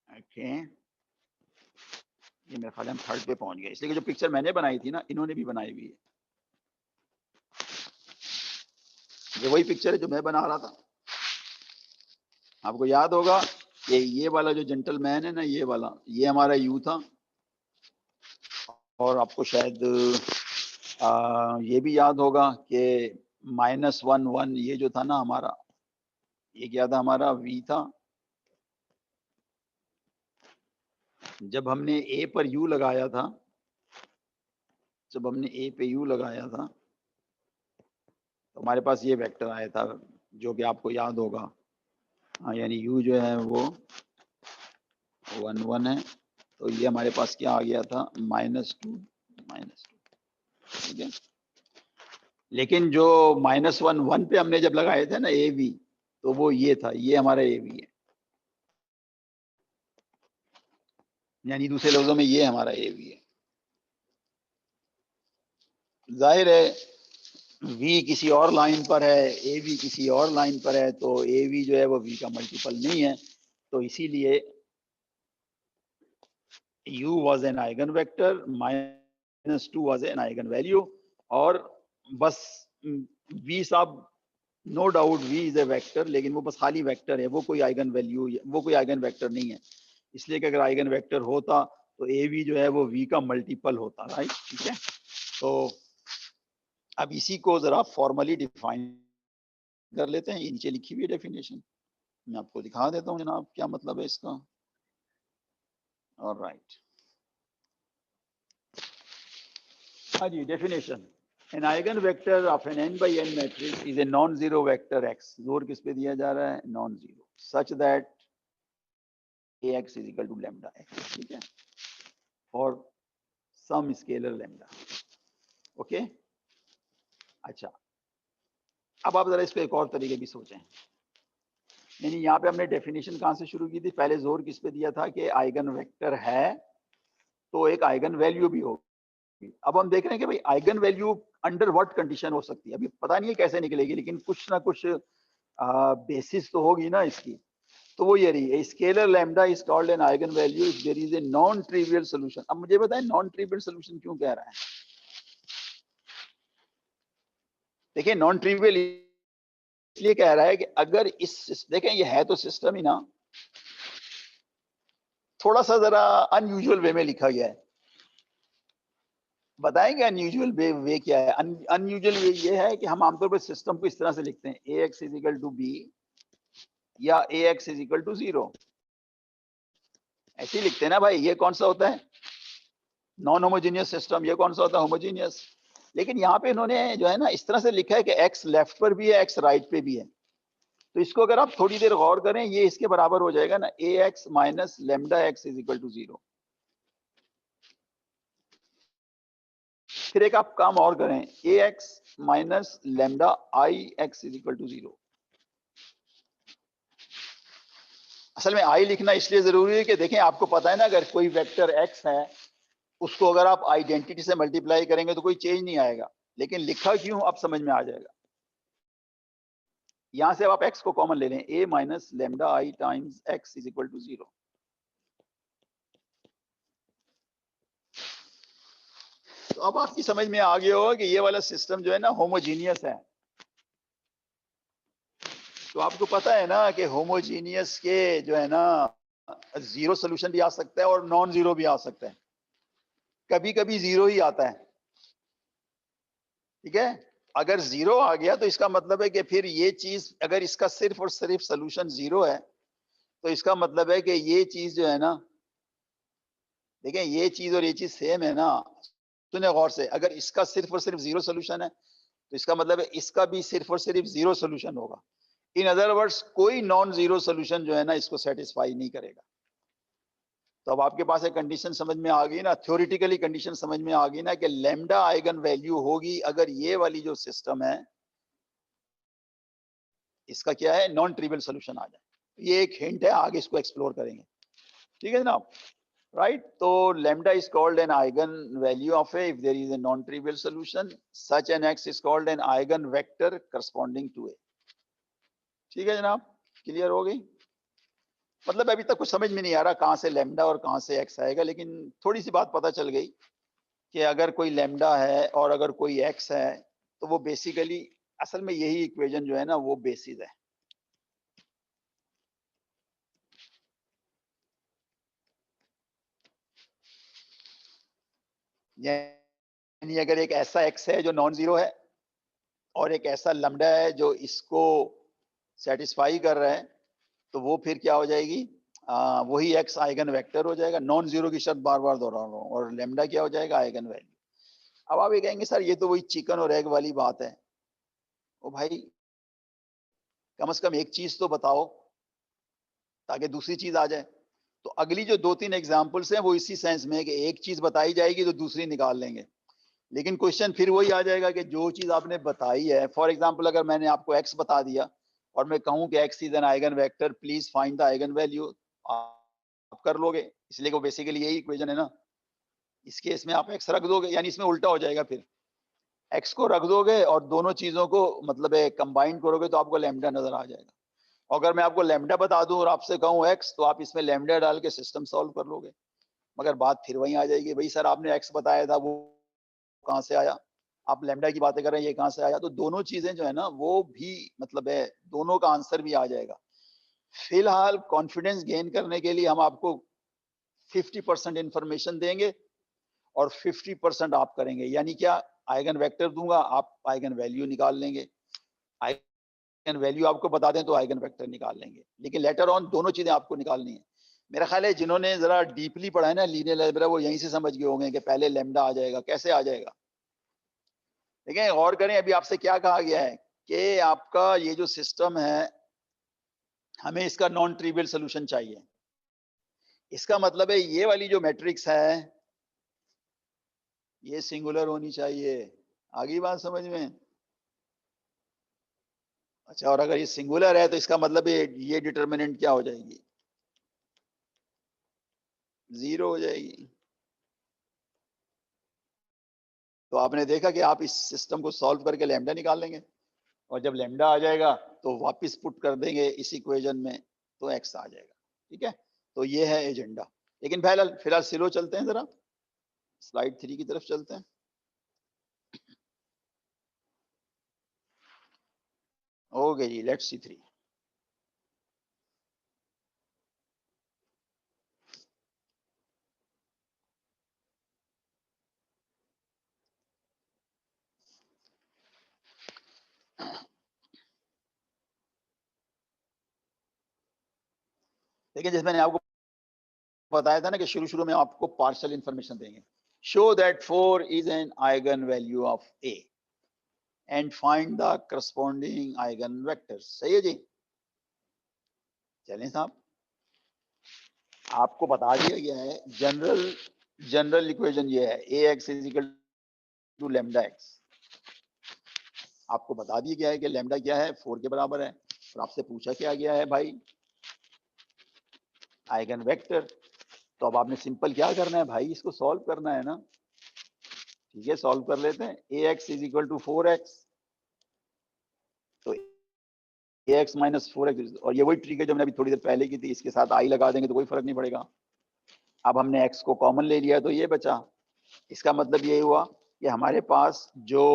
Okay, ये मेरे ख्याल हम थर्ड पे पहुंच गए, इसलिए जो पिक्चर मैंने बनाई थी ना, इन्होंने भी बनाई हुई है। ये वही पिक्चर है जो मैं बना रहा था। आपको याद होगा कि ये वाला जो जेंटलमैन है ना, ये वाला, ये हमारा यू था, और आपको शायद ये भी याद होगा कि -1 1 ये जो था ना हमारा, ये क्या था, हमारा v था, जब हमने ए पर यू लगाया था, जब हमने ए पे यू लगाया था तो हमारे पास ये वेक्टर आया था, जो कि आपको याद होगा। हाँ, यानी यू जो है वो 1 1 है, तो ये हमारे पास क्या आ गया था, -2 -2, ठीक है। लेकिन जो -1 1 पे हमने जब लगाए थे ना ए वी, तो वो ये था, ये हमारा ए वी है, यानी दूसरे लफ्जों में ये हमारा ए वी है। जाहिर है v किसी और लाइन पर है, ए वी किसी और लाइन पर है, तो ए वी जो है वो v का मल्टीपल नहीं है, तो इसीलिए u was an eigen vector, -2 was an eigen value, और बस v साहब no doubt v is a vector, लेकिन वो बस खाली वेक्टर है, वो कोई आइगन वैल्यू, वो कोई आइगन वेक्टर नहीं है। इसलिए कि अगर आइगन वेक्टर होता तो ए वी जो है वो v का मल्टीपल होता, राइट, ठीक है। तो अब इसी को जरा फॉर्मली डिफाइन कर लेते हैं, नीचे लिखी हुई डेफिनेशन मैं आपको दिखा देता हूँ जनाब, क्या मतलब है इसका। ऑलराइट, हाँ जी, definition, an eigen vector of an n by n matrix is a non-zero vector x, जोर किस पे दिया जा रहा है, non zero, such that ax is equal to lambda x, ठीक है, for some scalar lambda, okay. अच्छा, अब आप जरा इसको एक और तरीके भी सोचें, यानी यहाँ पे हमने डेफिनेशन कहाँ से शुरू की थी, पहले जोर किस पे दिया था कि आइगन वेक्टर है तो एक आइगन वैल्यू भी होगी। अब हम देख रहे हैं कि भाई eigen value under what condition हो सकती है, अभी पता नहीं है कैसे निकलेगी, लेकिन कुछ ना कुछ बेसिस तो होगी ना इसकी। तो वो ये रही, scalar lambda is called an eigen value if there is a non trivial solution. अब मुझे बताएं नॉन ट्रिवियल सॉल्यूशन क्यों कह रहा है। देखिए नॉन ट्रिवियल इसलिए कह रहा है कि अगर इस, देखें ये है तो सिस्टम ही ना, थोड़ा सा जरा अनयूजुअल वे में लिखा गया है। बताएंगे अनयूजुअल वे क्या है। अनयूजुअल वे ये है कि हम आमतौर पर सिस्टम को इस तरह से लिखते हैं, A X is equal to B या A X is equal to 0, ऐसे ही लिखते हैं ना भाई। ये कौन सा होता है, नॉन होमोजीनियस सिस्टम, ये कौन सा होता है, होमोजीनियस। लेकिन यहाँ पे इन्होंने जो है ना इस तरह से लिखा है कि एक्स लेफ्ट पर भी है, एक्स राइट पे भी है। तो इसको अगर आप थोड़ी देर गौर करें, ये इसके बराबर हो जाएगा ना, A X minus lambda X is equal to 0। फिर एक आप काम और करें, A X minus lambda I X is equal to 0। असल में आई लिखना इसलिए जरूरी है कि देखें आपको पता है ना, अगर कोई वेक्टर एक्स है उसको अगर आप आइडेंटिटी से मल्टीप्लाई करेंगे तो कोई चेंज नहीं आएगा, लेकिन लिखा क्यों अब समझ में आ जाएगा। यहां से अब आप x को कॉमन ले लें, a minus lambda I times x is equal to 0। तो अब आपकी समझ में आ गया होगा कि ये वाला सिस्टम जो है ना होमोजीनियस है। तो आपको पता है ना कि होमोजीनियस के जो है ना जीरो सोल्यूशन भी आ सकता है और नॉन जीरो भी आ सकता है, कभी कभी जीरो ही आता है, ठीक है। अगर जीरो आ गया तो इसका मतलब है कि फिर ये चीज, अगर इसका सिर्फ और सिर्फ सोल्यूशन जीरो है तो इसका मतलब है कि ये चीज जो है ना, देखें ये चीज और ये चीज सेम है ना, सुने गौर से, अगर इसका सिर्फ और सिर्फ जीरो सोल्यूशन है तो इसका मतलब है इसका भी सिर्फ और सिर्फ जीरो सोल्यूशन होगा। इन अदर वर्ड्स कोई नॉन जीरो सोल्यूशन जो है ना इसको सेटिस्फाई नहीं करेगा। तो अब आपके पास एक कंडीशन समझ में आ गई ना, थ्योरेटिकली कंडीशन समझ में आ गई ना कि लैम्डा आइगन वैल्यू होगी अगर ये वाली जो सिस्टम है इसका क्या है, नॉन ट्रिवियल सोल्यूशन आ जाए। ये एक हिंट है, आगे इसको एक्सप्लोर करेंगे, ठीक है जनाब, राइट। तो lambda is called an eigen value of a if there is a non trivial solution, such an x is called an eigen vector corresponding to a। ठीक है जनाब, क्लियर हो गई। मतलब अभी तक कुछ समझ में नहीं आ रहा कहां से lambda और कहां से x आएगा, लेकिन थोड़ी सी बात पता चल गई कि अगर कोई lambda है और अगर कोई x है तो वो बेसिकली असल में यही इक्वेशन जो है ना वो बेसिस है। यानी अगर एक ऐसा x है जो नॉन जीरो है और एक ऐसा लैम्डा है जो इसको सेटिस्फाई कर रहा है, तो वो फिर क्या हो जाएगी, वही x आइगन वेक्टर हो जाएगा। नॉन जीरो की शर्त बार बार दोहरा रहा हूँ, और लेमडा क्या हो जाएगा, आइगन वैल्यू। अब आप ये कहेंगे सर ये तो वही चिकन और एग वाली बात है। ओ भाई कम से कम एक चीज तो बताओ ताकि दूसरी चीज आ जाए। तो अगली जो 2-3 एग्जांपल्स हैं वो इसी सेंस में है कि एक चीज बताई जाएगी तो दूसरी निकाल लेंगे, लेकिन क्वेश्चन फिर वही आ जाएगा कि जो चीज आपने बताई है, फॉर एग्जांपल अगर मैंने आपको x बता दिया और मैं कहूं कि x is an eigen vector, please find the eigen value, आप कर लोगे, इसलिए वो बेसिकली यही इक्वेशन है ना। इस केस में आप x रख दोगे, यानी इसमें उल्टा हो जाएगा, फिर x को रख दोगे और दोनों चीजों को मतलब कंबाइन करोगे तो आपको लैम्डा नजर आ जाएगा। अगर मैं आपको लैम्डा बता दूं और आपसे कहूं x, तो आप इसमें लैम्डा डाल के सिस्टम सॉल्व कर लोगे। मगर बात फिर वहीं आ जाएगी, भाई सर आपने x बताया था वो कहां से आया, आप लैम्डा की बातें कर रहे हैं ये कहां से आया। तो दोनों चीजें जो है ना वो भी मतलब है दोनों का आंसर भी आ जाएगा। फिलहाल कॉन्फिडेंस गेन करने के लिए हम आपको 50% इंफॉर्मेशन देंगे और 50% आप करेंगे, यानी क्या, आइगन वेक्टर दूंगा, आप आइगन वैल्यू निकाल लेंगे, आइगन वैल्यू आपको बता दें तो आइगन वेक्टर निकाल लेंगे, लेकिन लेटर ऑन दोनों चीजें आपको निकालनी है। मेरा ख्याल है जिन्होंने जरा डीपली पढ़ा है ना लीनियर अलजेब्रा, वो यहीं से समझ गए होंगे कि पहले लैम्डा आ जाएगा, कैसे आ जाएगा। देखिए गौर करें, अभी आपसे क्या कहा गया है कि आपका ये जो सिस्टम है हमें इसका नॉन ट्रिवियल सोल्यूशन चाहिए। इसका मतलब है ये वाली जो मैट्रिक्स है ये सिंगुलर होनी चाहिए। आगे बात समझ में? अच्छा, और अगर ये सिंगुलर है तो इसका मतलब ये डिटर्मिनेंट क्या हो जाएगी, जीरो हो जाएगी। तो आपने देखा कि आप इस सिस्टम को सॉल्व करके लैम्डा निकाल लेंगे, और जब लैम्डा आ जाएगा तो वापस पुट कर देंगे इस इक्वेशन में तो एक्स आ जाएगा। ठीक है, तो ये है एजेंडा। लेकिन फिलहाल फिलहाल स्लो चलते हैं, जरा स्लाइड 3 की तरफ चलते हैं। ओके जी, लेट्स सी 3। देखिए जैसे मैंने आपको बताया था ना कि शुरू शुरू में आपको पार्शियल इंफॉर्मेशन देंगे। Show that 4 is an eigen value of A and find the corresponding eigen vector. सही है जी, चलें साहब, आपको बता दिया गया है जनरल इक्वेशन ये है, A X is equal to lambda X. आपको बता दिया गया है कि लैम्डा क्या है, 4 के बराबर है, और आपसे पूछा क्या गया है भाई, आइगन वेक्टर। तो अब आपने सिंपल क्या करना है भाई, इसको सॉल्व करना है ना। ठीक है, सॉल्व कर लेते हैं। A X is equal to 4x, तो ए एक्स माइनस 4x, और ये वही ट्रिक है जो मैंने अभी थोड़ी देर पहले की थी, इसके साथ आई लगा देंगे तो कोई फर्क नहीं पड़ेगा। अब हमने x को कॉमन ले लिया तो ये बचा। इसका मतलब ये हुआ कि हमारे पास जो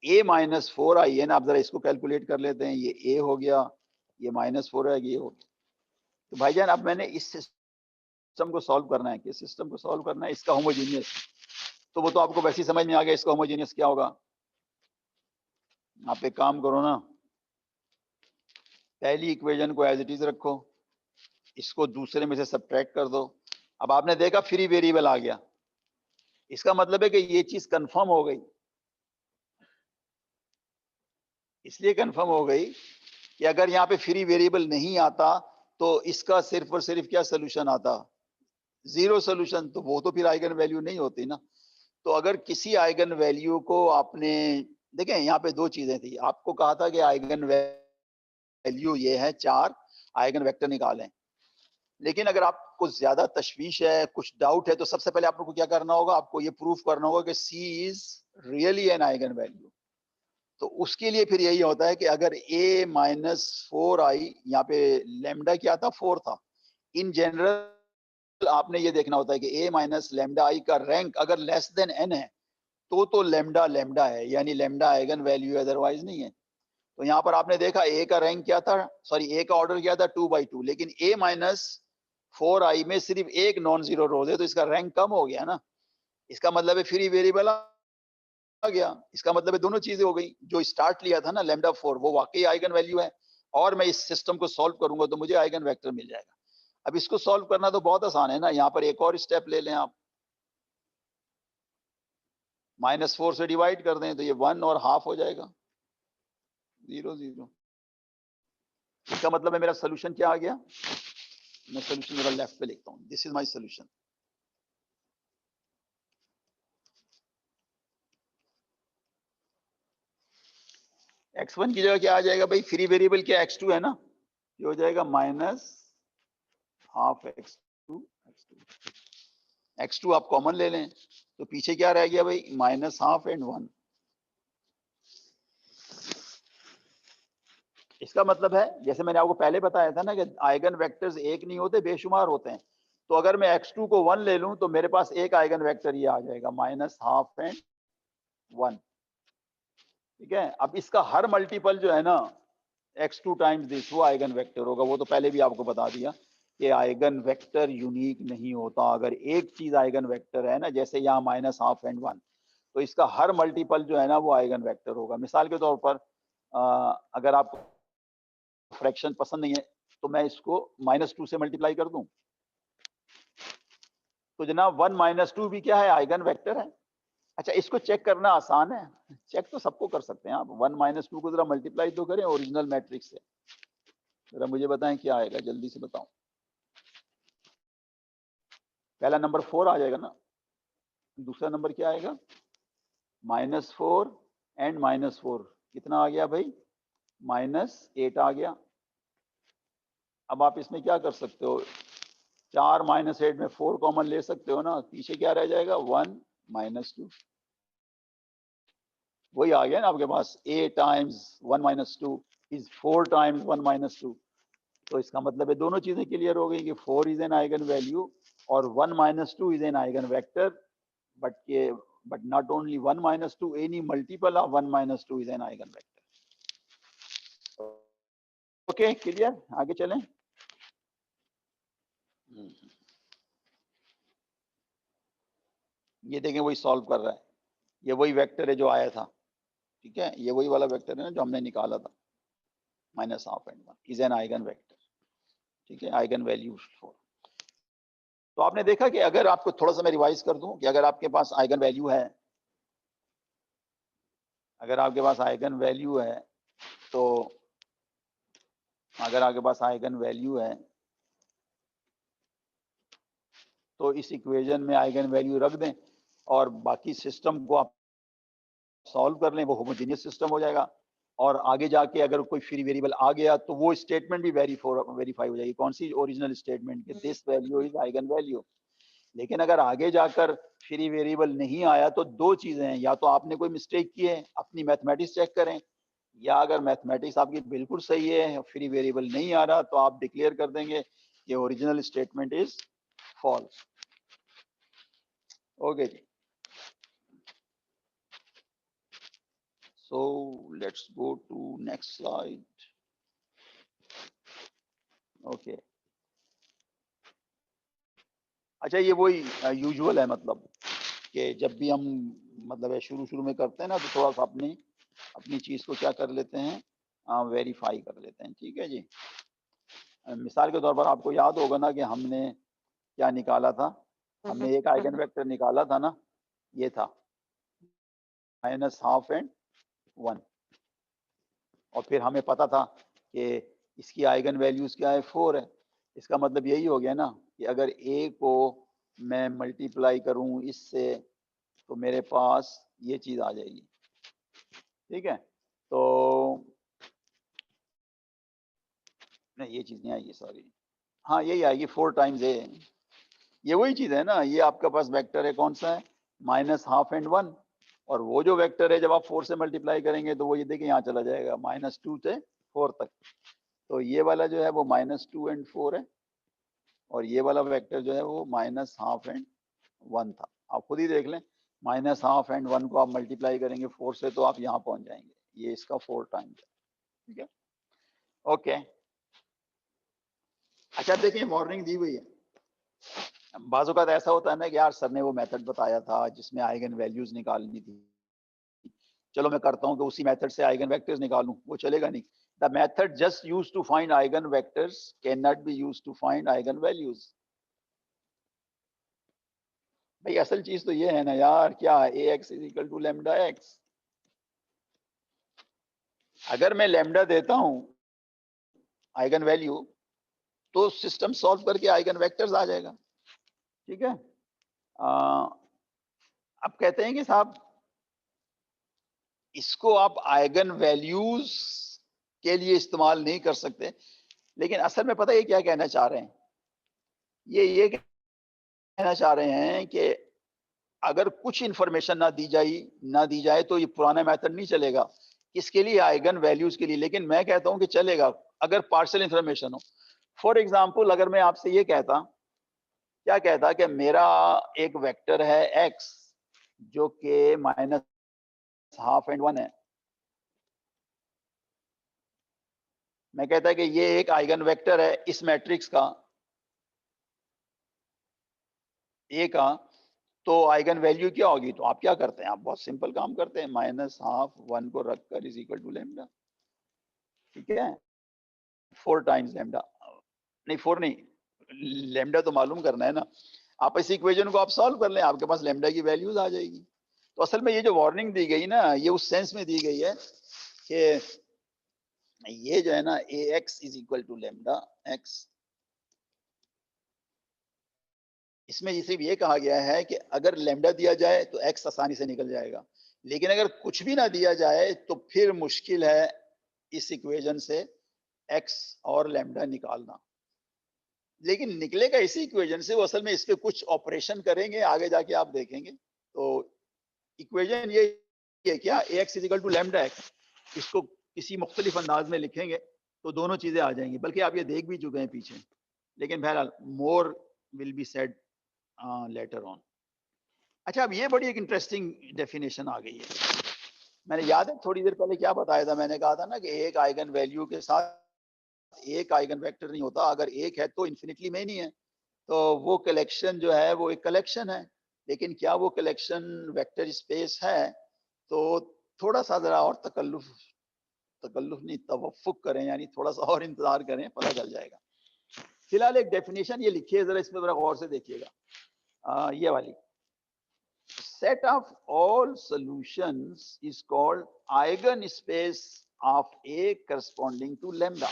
a माइनस 4i है ना, आप जरा इसको कैलकुलेट कर लेते हैं, ये a हो गया, ये माइनस 4 है, ये हो गया। तो भाईजान अब मैंने इस सिस्टम को सॉल्व करना है, किस सिस्टम को सॉल्व करना है, इसका होमोजीनियस। तो वो तो आपको वैसे ही समझ में आ गया इसका होमोजीनियस क्या होगा। आप एक काम करो ना, पहली इक्वेशन को एज इट इज रखो, इसको दूसरे में से सब्ट्रैक्ट कर दो। अब आपने देखा फ्री वेरिएबल आ गया, इसका मतलब है कि ये चीज कंफर्म हो गई। इसलिए कंफर्म हो गई कि अगर यहाँ पे फ्री वेरिएबल नहीं आता तो इसका सिर्फ और सिर्फ क्या सोल्यूशन आता, जीरो सोल्यूशन। तो वो तो फिर आइगन वैल्यू नहीं होती ना। तो अगर किसी आइगन वैल्यू को आपने, देखें यहाँ पे दो चीजें थी, आपको कहा था कि आइगन वैल्यू ये है 4, आइगन वेक्टर निकालें। लेकिन अगर आपको ज्यादा तशवीश है, कुछ डाउट है, तो सबसे पहले आपको क्या करना होगा, आपको ये प्रूफ करना होगा कि C is really an eigen value. तो उसके लिए फिर यही होता है कि अगर a माइनस 4i, यहाँ पे लेमडा क्या था, 4 था। इन जनरल आपने ये देखना होता है कि a माइनस लेमडा आई का रैंक अगर लेस देन n है तो लेमडा लेमडा है, यानी लेमडा आइगन वैल्यू, अदरवाइज नहीं है। तो यहाँ पर आपने देखा a का रैंक क्या था, सॉरी a का ऑर्डर क्या था 2/2, लेकिन a माइनस 4i में सिर्फ एक नॉन जीरो रोज है तो इसका रैंक कम हो गया ना। इसका मतलब है फ्री वेरिएबल आ गया। इसका मतलब है दोनों चीजें हो गई, जो स्टार्ट लिया था ना लैम्डा 4 वो वाकई आइगन वैल्यू है, और मैं इस सिस्टम को सॉल्व करूंगा तो मुझे आइगन वेक्टर मिल जाएगा। अब इसको सॉल्व करना तो बहुत आसान है ना, यहाँ पर एक और स्टेप ले लें आप, -4 से डिवाइड कर दें तो ये 1 और हाफ हो जाएगा, 0 0। इसका मतलब है मेरा सोल्यूशन क्या आ गया, मैं सोल्यूशन जरा लेफ्ट पे लिखता हूँ, this is my solution. x1 की जगह क्या आ जाएगा भाई, फ्री वेरिएबल क्या x2 है ना, ये हो जाएगा -12 x2 x2 आप कॉमन ले लें तो पीछे क्या रह गया भाई, -12 एंड 1। इसका मतलब है जैसे मैंने आपको पहले बताया था ना कि आइगन वेक्टर्स एक नहीं होते, बेशुमार होते हैं। तो अगर मैं x2 को 1 ले लूं तो मेरे पास एक आइगन वेक्टर ये आ जाएगा -12 एंड 1। ठीक है, अब इसका हर मल्टीपल जो है ना x2 टाइम्स दिस वो आइगन वेक्टर होगा। वो तो पहले भी आपको बता दिया कि आइगन वेक्टर यूनिक नहीं होता। अगर एक चीज आइगन वेक्टर है ना, जैसे यहाँ -12 एंड 1, तो इसका हर मल्टीपल जो है ना वो आइगन वेक्टर होगा। मिसाल के तौर पर अगर आपको फ्रैक्शन पसंद नहीं है तो मैं इसको -2 से मल्टीप्लाई कर दूं तो जनाब 1 - 2 भी क्या है, आइगन वेक्टर है। अच्छा, इसको चेक करना आसान है, चेक तो सबको कर सकते हैं आप। 1 - 2 को जरा मल्टीप्लाई तो करें ओरिजिनल मैट्रिक्स से, जरा मुझे बताएं क्या आएगा, जल्दी से बताओ। पहला नंबर 4 आ जाएगा ना, दूसरा नंबर क्या आएगा, -4 एंड -4 कितना आ गया भाई, -8 आ गया। अब आप इसमें क्या कर सकते हो, 4 -8 में 4 कॉमन ले सकते हो ना, पीछे क्या रह जाएगा, 1 - 2। वही आ गया ना आपके पास, a टाइम्स 1 - 2 इज 4 टाइम्स 1 - 2। तो इसका मतलब है दोनों चीजें क्लियर हो गई कि 4 इज एन आइगन वैल्यू और 1 - 2 is an eigen vector. But not only 1 - 2, any multiple of 1 - 2 is an eigen vector. Okay, clear, आगे चलें। ये देखें वही सॉल्व कर रहा है, ये वही वेक्टर है जो आया था। ठीक है, ये वही वाला वेक्टर है ना जो हमने निकाला था, -12 and 1 is an eigen vector. ठीक है, आइगन वैल्यू 4। तो आपने देखा कि अगर आपको थोड़ा सा मैं रिवाइज कर दूं कि अगर आपके पास आइगन वैल्यू है, अगर आपके पास आइगन वैल्यू है तो अगर आपके पास आइगन वैल्यू है तो इस इक्वेशन में आइगन वैल्यू रख दें और बाकी सिस्टम को आप सॉल्व कर लें, वो होमोजेनियस सिस्टम हो जाएगा। और आगे जाके अगर कोई फ्री वेरिएबल आ गया तो वो स्टेटमेंट भी वेरीफाई हो जाएगी। कौन सी, ओरिजिनल स्टेटमेंट के this value is eigen value. लेकिन अगर आगे जाकर फ्री वेरिएबल नहीं आया तो दो चीजें हैं, या तो आपने कोई मिस्टेक की है, अपनी मैथमेटिक्स चेक करें, या अगर मैथमेटिक्स आपकी बिल्कुल सही है, फ्री वेरिएबल नहीं आ रहा, तो आप डिक्लेयर कर देंगे कि original statement is false. Okay जी, so let's go to next slide. Okay, अच्छा, ये वही यूजुअल है, मतलब कि जब भी हम मतलब शुरू शुरू में करते हैं ना तो थोड़ा सा अपनी चीज को क्या कर लेते हैं, वेरीफाई कर लेते हैं। ठीक है जी, मिसाल के तौर पर आपको याद होगा ना कि हमने क्या निकाला था, हमने एक आइगन वेक्टर निकाला था ना, ये था -12 एंड 1, और फिर हमें पता था कि इसकी आइगन वैल्यूज क्या है, 4 है। इसका मतलब यही हो गया ना कि अगर a को मैं मल्टीप्लाई करूं इससे तो मेरे पास ये चीज आ जाएगी। ठीक है, तो नहीं, ये चीज नहीं आएगी, सॉरी, हाँ यही आएगी, 4 टाइम्स a। ये वही चीज है ना, ये आपका पास वेक्टर है, कौन सा है, -12 एंड 1, और वो जो वेक्टर है जब आप 4 से मल्टीप्लाई करेंगे तो वो ये देखिए यहाँ चला जाएगा -2 से 4 तक। तो ये वाला जो है वो -2 एंड 4 है, और ये वाला वेक्टर जो है वो -12 एंड 1 था। आप खुद ही देख लें, -12 एंड 1 को आप मल्टीप्लाई करेंगे 4 से तो आप यहाँ पहुंच जाएंगे, ये इसका 4 टाइम्स है। ठीक है, ओके। अच्छा देखिए, वार्निंग दी हुई है, बाज़ औक़ात ऐसा होता है ना कि यार सर ने वो मेथड बताया था जिसमें आइगन वैल्यूज निकालनी थी, चलो मैं करता हूँ कि उसी मेथड से आइगन वेक्टर्स निकालूं, वो चलेगा नहीं। The method just used to find eigenvectors cannot be used to find eigenvalues. भाई असल चीज तो ये है ना यार, क्या ax is equal to lambda x. अगर मैं लैम्डा देता हूं आइगन वैल्यू तो सिस्टम सॉल्व करके आइगन वेक्टर्स आ जाएगा। ठीक है। अब कहते हैं कि साहब इसको आप आइगन वैल्यूज के लिए इस्तेमाल नहीं कर सकते, लेकिन असल में पता है ये क्या कहना चाह रहे हैं, ये कहना चाह रहे हैं कि अगर कुछ इंफॉर्मेशन ना दी जाए तो ये पुराना मेथड नहीं चलेगा। इसके लिए आइगन वैल्यूज के लिए, लेकिन मैं कहता हूं कि चलेगा अगर पार्शियल इंफॉर्मेशन हो। फॉर एग्जाम्पल अगर मैं आपसे ये कहता, क्या कहता कि मेरा एक वेक्टर है x जो कि -12 एंड 1 है। मैं कहता कि ये एक आइगन वेक्टर है इस मैट्रिक्स का ए का, तो आइगन वैल्यू क्या होगी? तो आप क्या करते हैं, आप बहुत सिंपल काम करते हैं, -12 1 को रखकर इज इक्वल टू लैम्डा। ठीक है, 4 टाइम्स लैम्डा, नहीं 4 नहीं, लैम्डा तो मालूम करना है ना। आप इस इक्वेशन को आप सॉल्व कर लें, आपके पास लैम्डा की वैल्यूज आ जाएगी। तो असल में ये जो वार्निंग दी गई ना, ये उस सेंस में दी गई है कि ये जो है ना ax is equal to lambda x, इसमें सिर्फ ये कहा गया है कि अगर लैम्डा दिया जाए तो x आसानी से निकल जाएगा, लेकिन अगर कुछ भी ना दिया जाए तो फिर मुश्किल है इस इक्वेशन से x और लैम्डा निकालना। लेकिन निकलेगा इसी इक्वेशन से, वो असल में इस पे कुछ ऑपरेशन करेंगे आगे जाके आप देखेंगे। तो इक्वेशन ये है क्या, ax is equal to lambda x, इसको किसी मुख्तलिफ अंदाज में लिखेंगे तो दोनों चीजें आ जाएंगी, बल्कि आप ये देख भी चुके हैं पीछे, लेकिन बहरहाल more will be said later on. अच्छा, अब ये बड़ी एक इंटरेस्टिंग डेफिनेशन आ गई है। मैंने याद है थोड़ी देर पहले क्या बताया था, मैंने कहा था ना कि एक आइगन वैल्यू के साथ एक आइगन वेक्टर नहीं होता, अगर एक है तो इन्फिनिटली में नहीं है, तो वो कलेक्शन जो है वो एक कलेक्शन है, लेकिन क्या वो कलेक्शन वेक्टर स्पेस है? तो थोड़ा सा जरा और तकल्लुफ नहीं, तवफ्फुक करें, यानी थोड़ा सा और इंतजार करें, पता चल जाएगा। फिलहाल एक डेफिनेशन ये लिखी है, जरा इसमें जरा गौर से देखिएगा, ये वाली, set of all solutions is called eigenspace of A corresponding to lambda।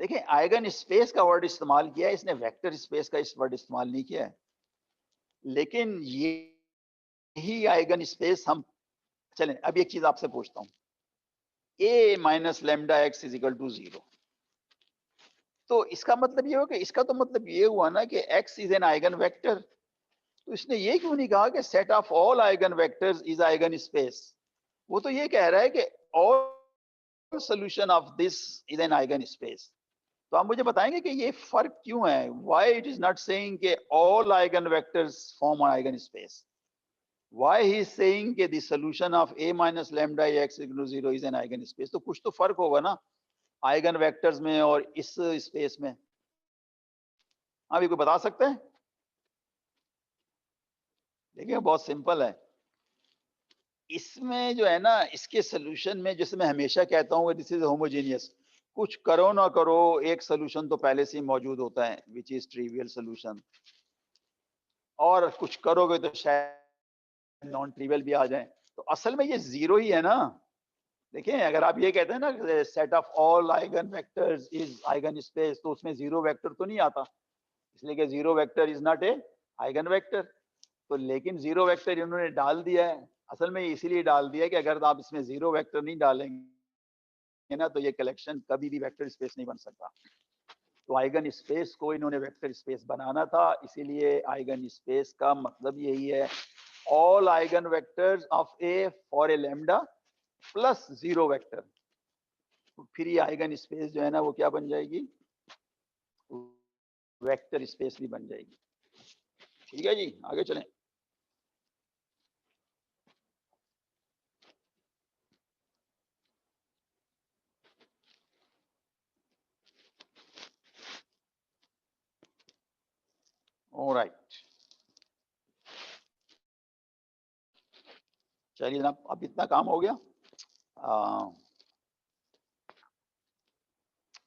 देखिए आइगन स्पेस का वर्ड इस्तेमाल किया है इसने, वेक्टर स्पेस का इस वर्ड इस्तेमाल नहीं किया है, लेकिन ये ही आइगन स्पेस हम, चलें अब एक चीज आपसे पूछता हूं, a minus lambda x is equal to 0, तो इसका मतलब ये हो कि इसका तो मतलब ये हुआ ना कि x is an eigenvector, तो इसने ये क्यों नहीं कहा कि set of all eigenvectors is eigenspace? वो तो ये कह रहा है कि all solution of this is an eigen space. तो आप मुझे बताएंगे कि ये फर्क क्यों है, why it is not saying कि all eigenvectors form an eigen space, why he is saying कि the solution of a minus lambda x equal to 0 is an eigen space? तो कुछ तो फर्क होगा ना आइगन वेक्टर्स में और इस स्पेस में। हाँ, भी कोई बता सकते हैं? देखिए बहुत सिंपल है, इसमें जो है ना, इसके सोल्यूशन में, जैसे मैं हमेशा कहता हूँ दिस इज होमोजेनियस, कुछ करो ना करो एक सोल्यूशन तो पहले से ही मौजूद होता है विच इज ट्रिवियल सोल्यूशन, और कुछ करोगे तो शायद नॉन ट्रिवियल भी आ जाए। तो असल में ये जीरो ही है ना। देखिए अगर आप ये कहते हैं ना set of all eigenvectors is eigen space, तो उसमें जीरो वेक्टर तो नहीं आता, इसलिए कि zero vector is not A eigen vector. तो लेकिन जीरो वेक्टर इन्होंने डाल दिया है, असल में इसीलिए डाल दिया है कि अगर आप इसमें जीरो वेक्टर नहीं डालेंगे ना तो ये कलेक्शन कभी भी वेक्टर स्पेस नहीं बन सकता। तो आइगन स्पेस को इन्होंने वेक्टर स्पेस बनाना था, इसीलिए आइगन स्पेस का मतलब यही है, all eigen vectors of A for a lambda plus zero vector. तो फिर ये आइगन स्पेस जो है ना वो क्या बन जाएगी, वेक्टर स्पेस भी बन जाएगी। ठीक है जी, आगे चलें। ऑलराइट, चलिए जनाब, अब इतना काम हो गया।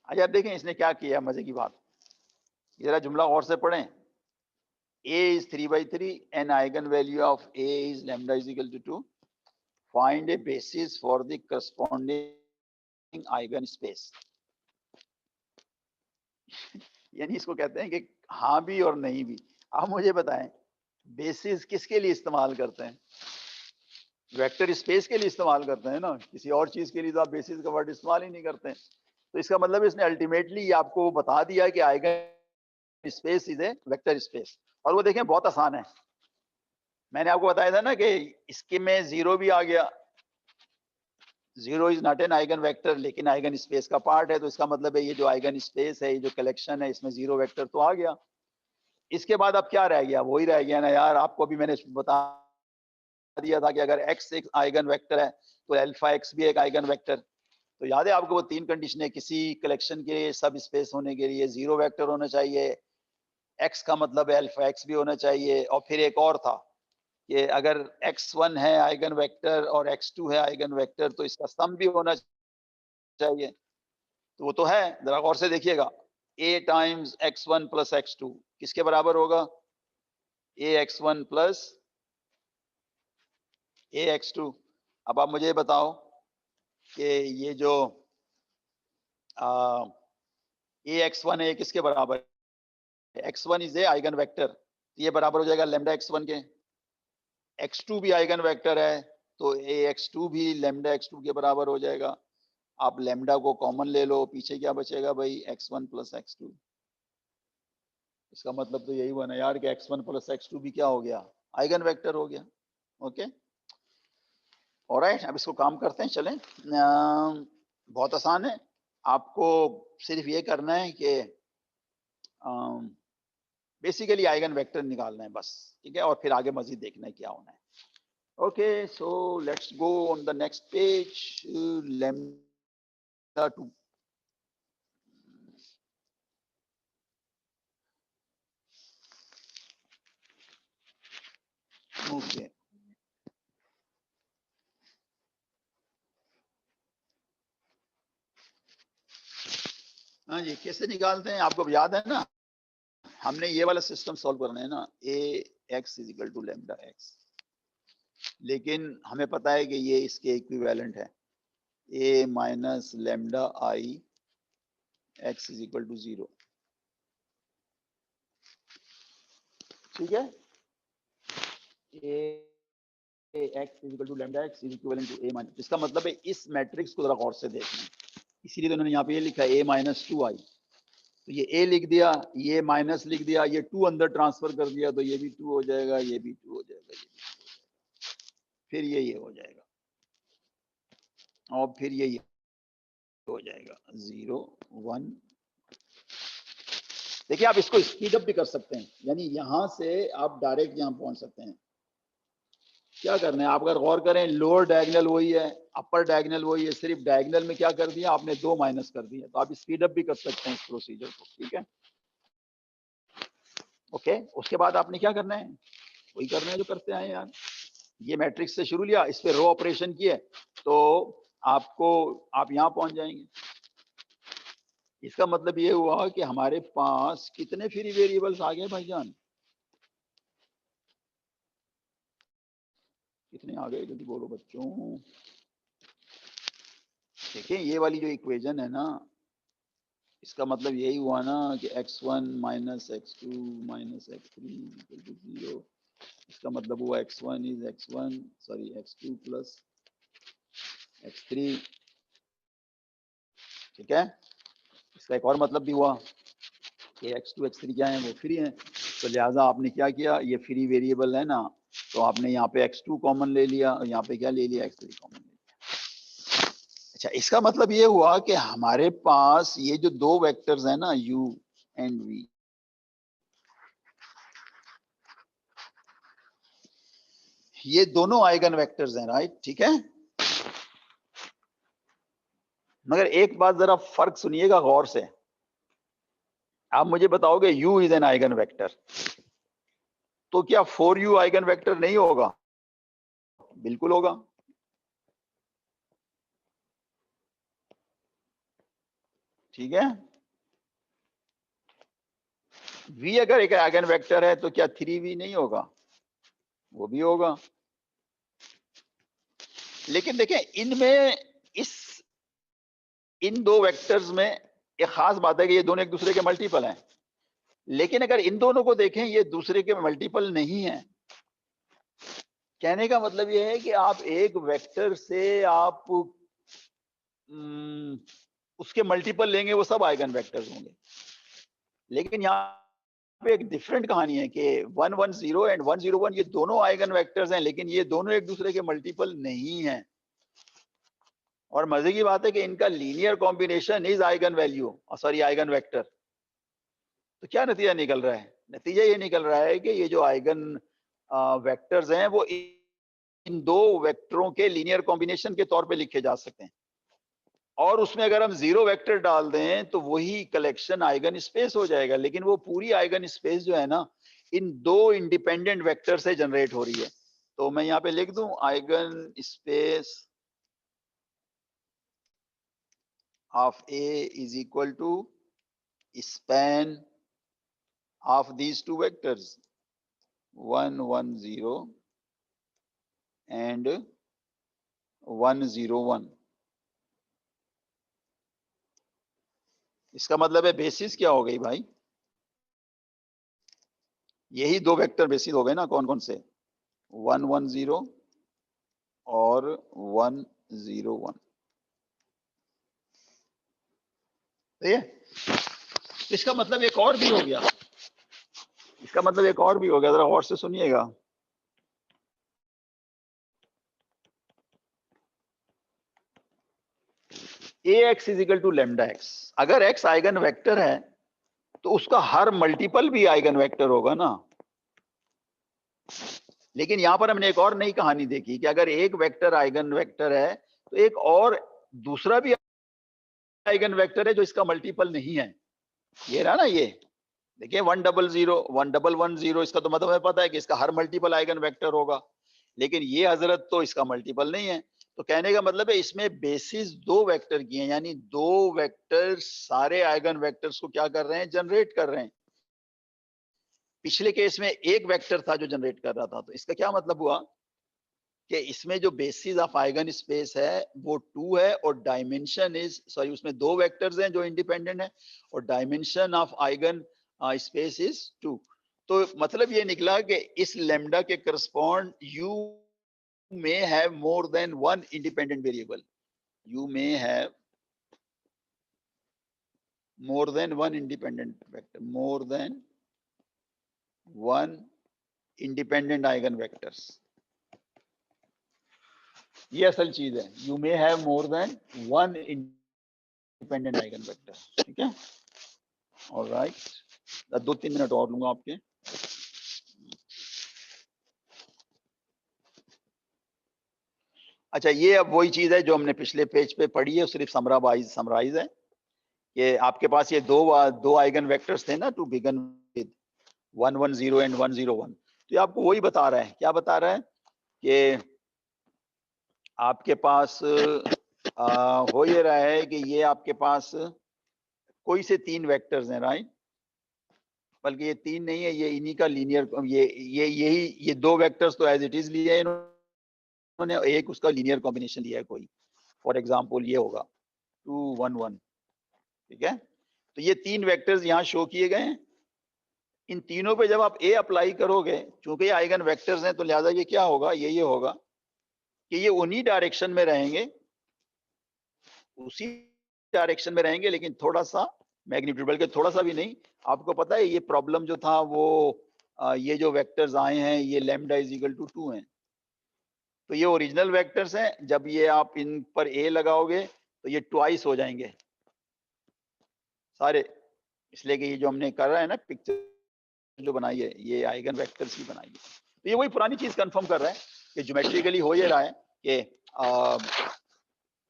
अच्छा देखें इसने क्या किया, मजे की बात, जरा जुमला और से पढ़ें। A is 3/3 and eigenvalue of A is lambda is equal to 2. Find a basis for the corresponding eigenspace. यानी इसको कहते हैं कि हाँ भी और नहीं भी। आप मुझे बताएं बेसिस किसके लिए इस्तेमाल करते हैं? वेक्टर स्पेस के लिए इस्तेमाल करते हैं ना, किसी और चीज के लिए तो आप बेसिस का वर्ड इस्तेमाल ही नहीं करते हैं। तो इसका मतलब इसने अल्टीमेटली आपको बता दिया कि eigen space is a vector space. और वो देखें बहुत आसान है, मैंने आपको बताया था ना कि इसके में जीरो भी आ गया, zero is not an eigen vector लेकिन आइगन स्पेस का पार्ट है, तो इसका मतलब है ये जो आइगन स्पेस है, ये जो कलेक्शन है, इसमें जीरो वेक्टर तो आ गया। इसके बाद अब क्या रह गया? वही रह गया ना यार, आपको भी मैंने बता दिया था कि अगर x एक आइगन वेक्टर है तो अल्फा x भी एक आइगन वेक्टर। तो याद है आपको वो तीन कंडीशनें, किसी कलेक्शन के सब स्पेस होने के लिए जीरो वेक्टर होना चाहिए, x का मतलब है अल्फा x भी होना चाहिए, और फिर एक और था कि अगर x1 है आइगन वेक्टर और x2 है आइगन वेक्टर तो इसका सम भी होना चाहिए। तो वो तो है, जरा गौर से देखिएगा, a times x1 plus x2 किसके बराबर होगा? ax1 plus ax2। अब आप मुझे बताओ कि ये जो ax1 है किसके बराबर है? x1 is a eigen vector, ये बराबर हो जाएगा लैम्डा x1 के। x2 भी आइगन वेक्टर है तो ax2 भी लैम्डा x2 के बराबर हो जाएगा। आप लैम्डा को कॉमन ले लो, पीछे क्या बचेगा भाई? x1 plus x2। इसका मतलब तो यही हुआ ना यार कि x1 प्लस x2 भी क्या हो गया? आइगन वेक्टर हो गया। ओके ऑलराइट, अब इसको काम करते हैं, चलें। बहुत आसान है, आपको सिर्फ ये करना है कि बेसिकली आइगन वेक्टर निकालना है बस, ठीक है, और फिर आगे मजीद देखना है क्या होना है। Okay so let's go on the next page, lambda 2। Okay हाँ जी, कैसे निकालते हैं आपको याद है ना? हमने ये वाला सिस्टम सॉल्व करना है ना, A X is equal to lambda X, लेकिन हमें पता है कि ये इसके इक्विवेलेंट है, A minus lambda I X is equal to 0। ठीक है, A X is equal to lambda x is equivalent to A minus, इसका मतलब है इस मैट्रिक्स को जरा गौर से देखना, इसीलिए तो उन्होंने यहाँ पे ये लिखा है ए माइनस 2i। तो ये ए लिख दिया, ये माइनस लिख दिया, ये 2 अंदर ट्रांसफर कर दिया तो ये भी 2 हो जाएगा, ये भी 2 हो जाएगा, ये भी 2 हो जाएगा, फिर ये हो जाएगा, और फिर ये हो जाएगा 0 1। देखिए आप इसको स्पीड अप भी कर सकते हैं, यानी यहां से आप डायरेक्ट यहां पहुंच सकते हैं। क्या करना है आप अगर गौर करें, लोअर डायगोनल वही है, अपर डायगोनल वही है, सिर्फ डायगोनल में क्या कर दिया आपने? 2 माइनस कर दिया, तो आप स्पीड अप भी कर सकते हैं इस प्रोसीजर को, ठीक है। ओके उसके बाद आपने क्या करना है? वही करना है जो करते आए यार, ये मैट्रिक्स से शुरू लिया, इस पे रो ऑपरेशन किए तो आपको आप यहां पहुंच जाएंगे। इसका मतलब ये हुआ कि हमारे पास कितने फ्री वेरिएबल्स आ गए भाईजान? कितने आ गए जल्दी बोलो बच्चों। देखिए ये वाली जो इक्वेशन है ना, इसका मतलब यही हुआ ना कि x1 minus x2 minus x3 equal to 0। इसका मतलब हुआ x1 is x1 sorry x2 plus x3, ठीक है। इसका एक और मतलब भी हुआ कि x2 x3 क्या है? वो फ्री हैं, तो लिहाजा आपने क्या किया, ये फ्री वेरिएबल है ना, तो आपने यहाँ पे x2 कॉमन ले लिया और यहाँ पे क्या ले लिया? x3 कॉमन ले लिया। अच्छा इसका मतलब ये हुआ कि हमारे पास ये जो दो वेक्टर्स है ना u एंड v, ये दोनों आइगन वेक्टर्स हैं, राइट, ठीक है। मगर एक बात जरा फर्क सुनिएगा गौर से, आप मुझे बताओगे u is an eigenvector, तो क्या 4u आइगन वेक्टर नहीं होगा? बिल्कुल होगा। ठीक है। v अगर एक आइगन वेक्टर है तो क्या 3v नहीं होगा? वो भी होगा। लेकिन देखें इनमें इन दो वेक्टर्स में एक खास बात है कि ये दोनों एक दूसरे के मल्टीपल हैं, लेकिन अगर इन दोनों को देखें ये दूसरे के मल्टीपल नहीं है। कहने का मतलब ये है कि आप एक वेक्टर से आप उसके मल्टीपल लेंगे वो सब आइगन वेक्टर्स होंगे। लेकिन यहाँ पे एक डिफरेंट कहानी है कि 110 एंड 101 ये दोनों आइगन वेक्टर्स हैं, लेकिन ये दोनों एक दूसरे के मल्टीपल नहीं हैं। और मजे की बात है कि इनका linear combination is eigen value, sorry eigen vector. तो क्या नतीजा निकल रहा है? नतीजा ये निकल रहा है कि ये जो आइगन वेक्टर्स हैं वो इन दो वेक्टरों के लीनियर कॉम्बिनेशन के तौर पे लिखे जा सकते हैं, और उसमें अगर हम जीरो वेक्टर डाल दें तो वही कलेक्शन आइगन स्पेस हो जाएगा। लेकिन वो पूरी आइगन स्पेस जो है ना इन दो इंडिपेंडेंट वेक्टर से जनरेट हो रही है। तो मैं यहाँ पे लिख दूं eigen space of A is equal to span of these two vectors 110 and 101। इसका मतलब है बेसिस क्या हो गई भाई? यही दो वेक्टर बेसिस हो गए ना, कौन कौन से? 110 और 101। ठीक है, इसका मतलब एक और भी हो गया, इसका मतलब एक और भी हो गया, जरा और से सुनिएगा। ax is equal to lambda x. अगर x आइगन वेक्टर है तो उसका हर मल्टीपल भी आइगन वेक्टर होगा ना। लेकिन यहां पर हमने एक और नई कहानी देखी कि अगर एक वेक्टर आइगन वेक्टर है तो एक और दूसरा भी आइगन वेक्टर है जो इसका मल्टीपल नहीं है। ये रहा ना, ये देखिए 100 1110, इसका तो मतलब हमें पता है कि इसका हर मल्टीपल आइगन वेक्टर होगा, लेकिन ये हजरत तो इसका मल्टीपल नहीं है। तो कहने का मतलब है इसमें बेसिस दो वेक्टर की है, यानी दो वेक्टर सारे आइगन वेक्टर्स को क्या कर रहे हैं? जनरेट कर रहे हैं। पिछले केस में एक वेक्टर था जो जनरेट कर रहा था, तो इसका क्या मतलब हुआ कि इसमें जो बेसिस ऑफ आइगन स्पेस है वो 2 है, और डायमेंशन इज सॉरी उसमें दो वेक्टर्स हैं जो इंडिपेंडेंट है, और dimension of eigen space is 2। तो मतलब ये निकला कि इस लैम्डा के correspond you may have more than one independent variable. You may have more than one independent vector, more than one independent eigenvectors. ये असल चीज है, you may have more than one independent eigenvector। ठीक है, all right, 2-3 minute और लूंगा आपके। अच्छा, ये अब वही चीज है जो हमने पिछले पेज पे पढ़ी है, सिर्फ समराइज है। ये आपके पास ये दो आइगन वेक्टर्स थे ना टू बिगन विद 110 एंड 101। तो ये आपको वही बता रहा है, क्या बता रहा है कि आपके पास हो ये रहा है कि ये आपके पास कोई से 3 वेक्टर्स हैं, राइट? बल्कि ये 3 नहीं है, ये इन्हीं का लीनियर, ये 2 वेक्टर्स तो एज इट इज लिए इन्होंने, एक उसका लीनियर कॉम्बिनेशन लिया है कोई। फॉर एग्जांपल ये होगा 211। ठीक है, तो ये 3 वेक्टर्स यहाँ शो किए गए हैं। इन तीनों पे जब आप ए अप्लाई करोगे, चूंकि ये आइगन वेक्टर्स हैं, तो लिहाजा ये क्या होगा, ये होगा कि ये उन्हीं डायरेक्शन में रहेंगे, उसी डायरेक्शन में रहेंगे, लेकिन थोड़ा सा मैग्नीट्यूड, बल्कि थोड़ा सा भी नहीं। आपको पता है ये प्रॉब्लम जो था वो ये जो वेक्टर्स आए हैं ये लैम्डा इज इक्वल टू 2 हैं। तो ये ओरिजिनल वेक्टर्स हैं, जब ये आप इन पर ए लगाओगे तो ये ट्वाइस हो जाएंगे सारे, इसलिए कि ये जो हमने कर रहा है ना पिक्चर जो बनाई है ये आइगन वेक्टर्स की बनाई है। तो ये वही पुरानी चीज कंफर्म कर रहा है कि ज्योमेट्रिकली हो ये रहा है कि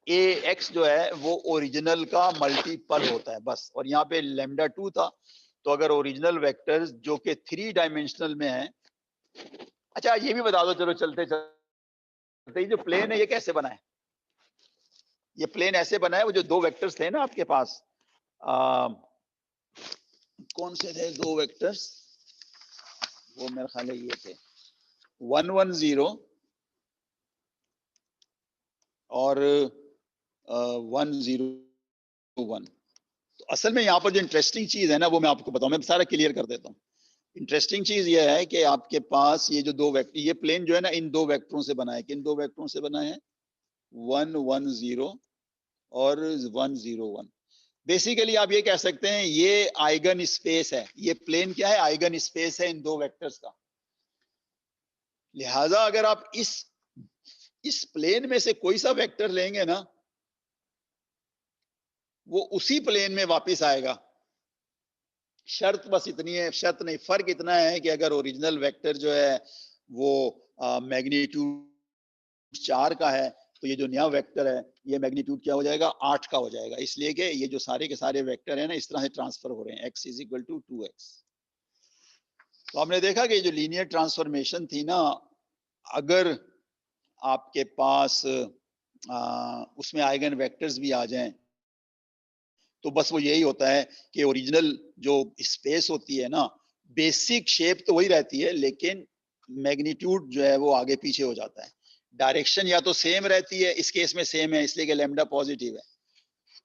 ए एक्स जो है वो ओरिजिनल का मल्टीपल होता है बस। और यहाँ पे लैम्डा 2 था, तो अगर ओरिजिनल वेक्टर्स जो कि 3 डायमेंशनल में है। अच्छा, ये भी बता दो, चलो चलते चलते, ये जो प्लेन है ये कैसे बना है? ये प्लेन ऐसे बना है, वो जो 2 वेक्टर्स थे ना आपके पास कौन से थे दो वेक्टर्स, वो मेरे ख्याल है ये थे 110 और 101। तो असल में यहाँ पर जो इंटरेस्टिंग चीज है ना वो मैं आपको बताऊं, मैं सारा क्लियर कर देता हूँ। इंटरेस्टिंग चीज ये है कि आपके पास ये जो दो वेक्टर, ये प्लेन जो है ना इन दो वेक्टरों से बना है। किन दो वेक्टरों से बना है? 110 और 101। बेसिकली आप ये कह सकते हैं ये आइगन स्पेस है। ये प्लेन क्या है? आइगन स्पेस है इन दो वेक्टर्स का। लिहाजा अगर आप इस प्लेन में से कोई सा वेक्टर लेंगे ना, वो उसी प्लेन में वापस आएगा। शर्त बस इतनी है, शर्त नहीं, फर्क इतना है कि अगर ओरिजिनल वेक्टर जो है वो मैग्नीट्यूड 4 का है, तो ये जो नया वेक्टर है ये मैग्नीट्यूड क्या हो जाएगा? 8 का हो जाएगा। इसलिए कि ये जो सारे के सारे वेक्टर है ना इस तरह से ट्रांसफर हो रहे हैं, x is equal to 2x। तो हमने देखा कि जो लीनियर ट्रांसफॉर्मेशन थी ना, अगर आपके पास उसमें आइगन वेक्टर्स भी आ जाएं तो बस वो यही होता है कि ओरिजिनल जो स्पेस होती है ना, बेसिक शेप तो वही रहती है, लेकिन मैग्नीट्यूड जो है वो आगे पीछे हो जाता है। डायरेक्शन या तो सेम रहती है, इस केस में सेम है इसलिए कि लैम्डा पॉजिटिव है।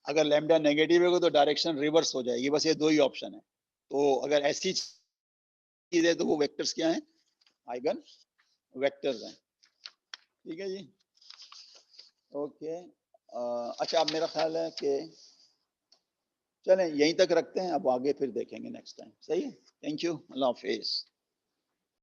अगर लैम्डा नेगेटिव होगा तो डायरेक्शन रिवर्स हो जाएगी। बस ये दो ही ऑप्शन है। तो अगर ऐसी चीज है तो वो वेक्टर्स क्या है? आइगन वेक्टर्स हैं। ठीक है जी, ओके। अच्छा, अब मेरा ख्याल है कि चलें यहीं तक रखते हैं, अब आगे फिर देखेंगे नेक्स्ट टाइम। सही है, थैंक यू, अल्लाह हाफिज।